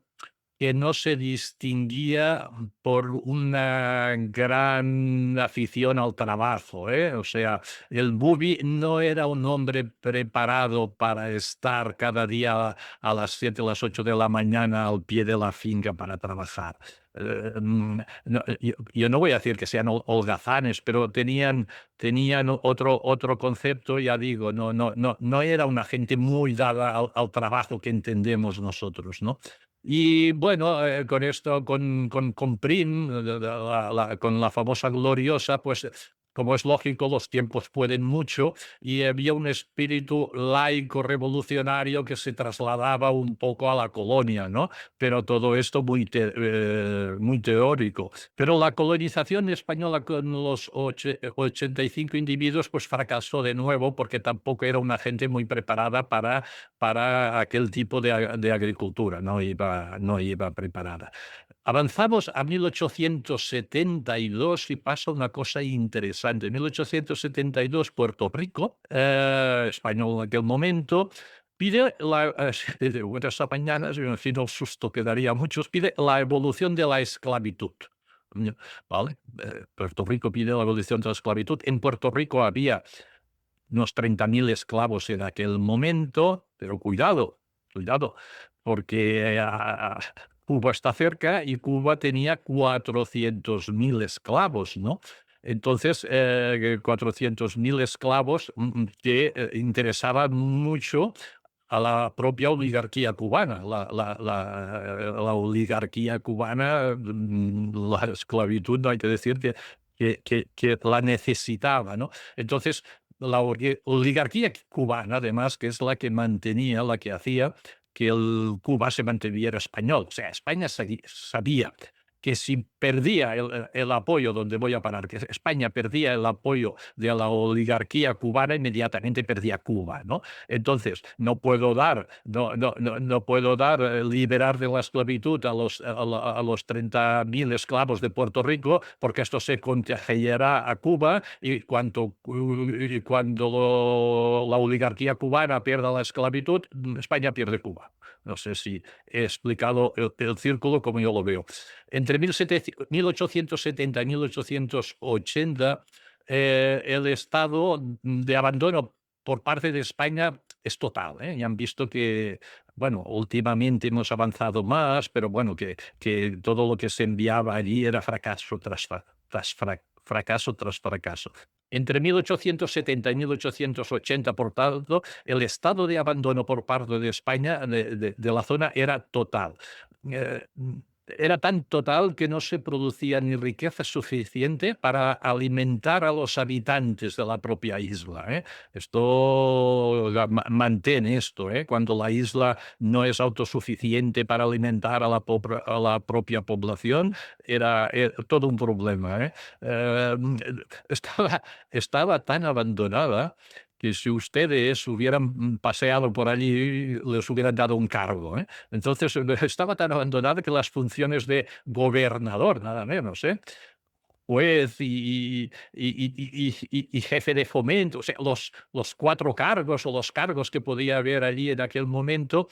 que no se distinguía por una gran afición al trabajo, ¿eh? O sea, el bubi no era un hombre preparado para estar cada día a las 7 o las 8 de la mañana al pie de la finca para trabajar. Yo no voy a decir que sean holgazanes, pero tenían otro concepto, ya digo, no era una gente muy dada al trabajo que entendemos nosotros, ¿no? Y bueno, con esto, con Prim, con la famosa Gloriosa, pues como es lógico, los tiempos pueden mucho y había un espíritu laico revolucionario que se trasladaba un poco a la colonia, ¿no? Pero todo esto muy teórico. Pero la colonización española con los 85 individuos pues fracasó de nuevo porque tampoco era una gente muy preparada para aquel tipo de agricultura, no iba preparada. Avanzamos a 1872 y pasa una cosa interesante. En 1872, Puerto Rico, español en aquel momento, pide de buenas a mañanas, y en fin, el susto que daría a muchos, pide la evolución de la esclavitud. ¿Vale? Puerto Rico pide la evolución de la esclavitud. En Puerto Rico había unos 30.000 esclavos en aquel momento, pero cuidado, porque Cuba está cerca y Cuba tenía 400.000 esclavos, ¿no? Entonces, 400.000 esclavos que interesaban mucho a la propia oligarquía cubana. La oligarquía cubana, la esclavitud, no hay que decir que la necesitaba, ¿no? Entonces, la oligarquía cubana, además, que es la que mantenía, la que hacía que el Cuba se mantuviera español. O sea, España sabía que si perdía el apoyo, donde voy a parar, que España perdía el apoyo de la oligarquía cubana, inmediatamente perdía Cuba, ¿no? Entonces, no puedo dar, liberar de la esclavitud a los 30.000 esclavos de Puerto Rico, porque esto se contagiará a Cuba y cuando la oligarquía cubana pierda la esclavitud, España pierde Cuba. No sé si he explicado el círculo como yo lo veo. Entre 1870 y 1880, el estado de abandono por parte de España es total, ¿eh? Ya han visto que, bueno, últimamente hemos avanzado más, pero bueno, que todo lo que se enviaba allí era fracaso fracaso tras fracaso. Entre 1870 y 1880, por tanto, el estado de abandono por parte de España, de la zona, era total. Eh, Era tan total que no se producía ni riqueza suficiente para alimentar a los habitantes de la propia isla, ¿eh? Esto mantén esto, ¿eh? Cuando la isla no es autosuficiente para alimentar a a la propia población, era todo un problema, ¿eh? Eh, estaba tan abandonada que si ustedes hubieran paseado por allí, les hubieran dado un cargo, ¿eh? Entonces, estaba tan abandonada que las funciones de gobernador, nada menos, ¿eh? Juez y jefe de fomento, o sea, los 4 cargos o los cargos que podía haber allí en aquel momento,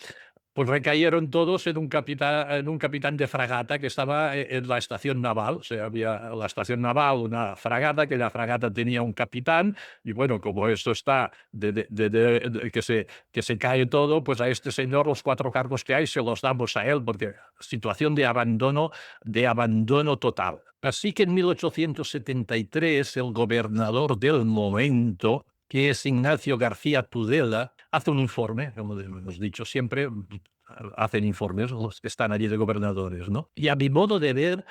pues recayeron todos en un capitán de fragata que estaba en la estación naval. O sea, había la estación naval, una fragata, que la fragata tenía un capitán, y bueno, como esto está que se cae todo, pues a este señor los 4 cargos que hay se los damos a él, porque situación de abandono total. Así que en 1873 el gobernador del momento, que es Ignacio García Tudela, hace un informe, como hemos dicho siempre, hacen informes los que están allí de gobernadores, ¿no? Y a mi modo de ver,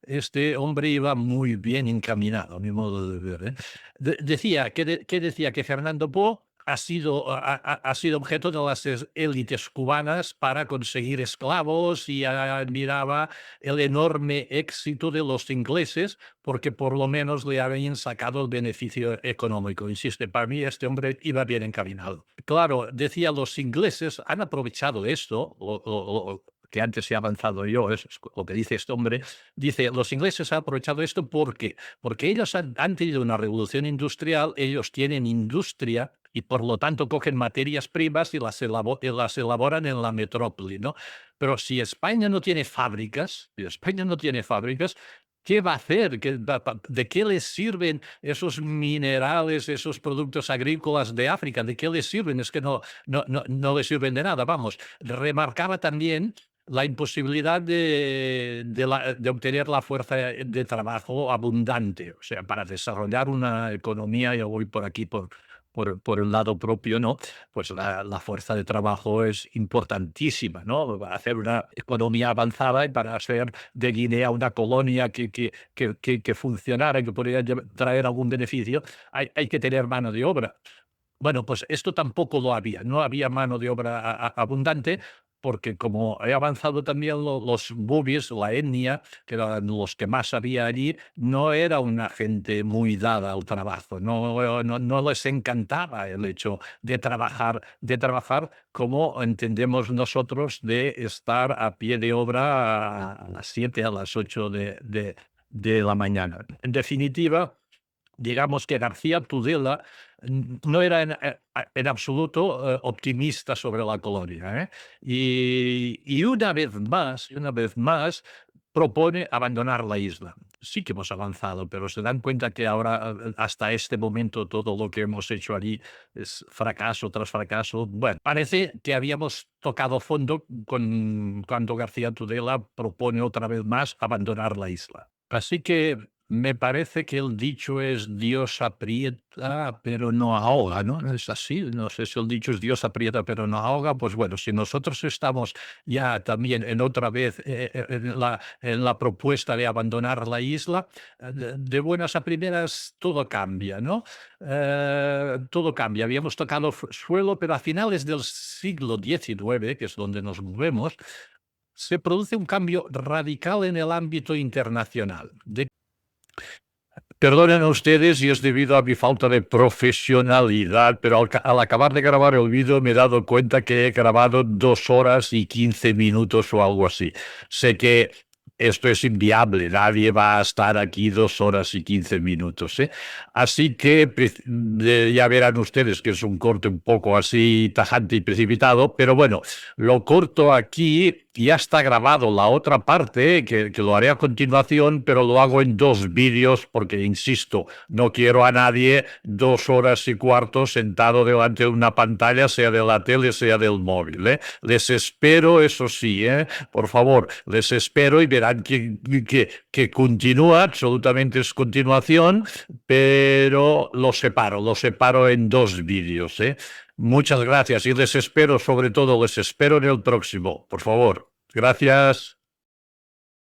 este hombre iba muy bien encaminado, a mi modo de ver, ¿eh? Decía, ¿qué decía? Que Fernando Po ha sido objeto de las élites cubanas para conseguir esclavos, y admiraba el enorme éxito de los ingleses porque por lo menos le habían sacado el beneficio económico. Insiste, para mí este hombre iba bien encaminado. Claro, decía, los ingleses han aprovechado esto, que antes he avanzado yo, es lo que dice este hombre. Dice, los ingleses han aprovechado esto porque ellos han tenido una revolución industrial, ellos tienen industria y por lo tanto cogen materias primas y las elaboran en la metrópoli, ¿no? Pero si España no tiene fábricas, ¿qué va a hacer? ¿De qué les sirven esos minerales, esos productos agrícolas de África? ¿De qué les sirven? Es que no les sirven de nada, vamos. Remarcaba también la imposibilidad de obtener la fuerza de trabajo abundante. O sea, para desarrollar una economía, yo voy por aquí, por el lado propio, ¿no? Pues la fuerza de trabajo es importantísima, ¿no? Para hacer una economía avanzada y para hacer de Guinea una colonia que funcionara, que podría traer algún beneficio, hay que tener mano de obra. Bueno, pues esto tampoco lo había, no había mano de obra abundante, porque como he avanzado también, los bubis, la etnia, que eran los que más había allí, no era una gente muy dada al trabajo, no les encantaba el hecho de trabajar como entendemos nosotros, de estar a pie de obra a las 7, a las 8 de la mañana. En definitiva, digamos que García Tudela no era en absoluto optimista sobre la colonia, ¿eh? Y una vez más, propone abandonar la isla. Sí que hemos avanzado, pero se dan cuenta que ahora, hasta este momento, todo lo que hemos hecho allí es fracaso tras fracaso. Bueno, parece que habíamos tocado fondo cuando García Tudela propone otra vez más abandonar la isla. Así que me parece que el dicho es Dios aprieta, pero no ahoga, ¿no? ¿No es así? No sé si el dicho es Dios aprieta, pero no ahoga. Pues bueno, si nosotros estamos ya también en otra vez en la propuesta de abandonar la isla, de buenas a primeras todo cambia, ¿no? Todo cambia. Habíamos tocado suelo, pero a finales del siglo XIX, que es donde nos movemos, se produce un cambio radical en el ámbito internacional. Perdonen ustedes si es debido a mi falta de profesionalidad, pero al acabar de grabar el vídeo me he dado cuenta que he grabado 2 horas y 15 minutos o algo así. Sé que esto es inviable, nadie va a estar aquí 2 horas y 15 minutos, ¿eh? Así que ya verán ustedes que es un corte un poco así tajante y precipitado, pero bueno, lo corto aquí. Ya está grabado la otra parte, que lo haré a continuación, pero lo hago en 2 vídeos porque, insisto, no quiero a nadie 2 horas y cuarto sentado delante de una pantalla, sea de la tele, sea del móvil, ¿eh? Les espero, eso sí, por favor, les espero y verán que continúa, absolutamente es continuación, pero lo separo en 2 vídeos, ¿eh? Muchas gracias y les espero, sobre todo, les espero en el próximo, por favor. Gracias.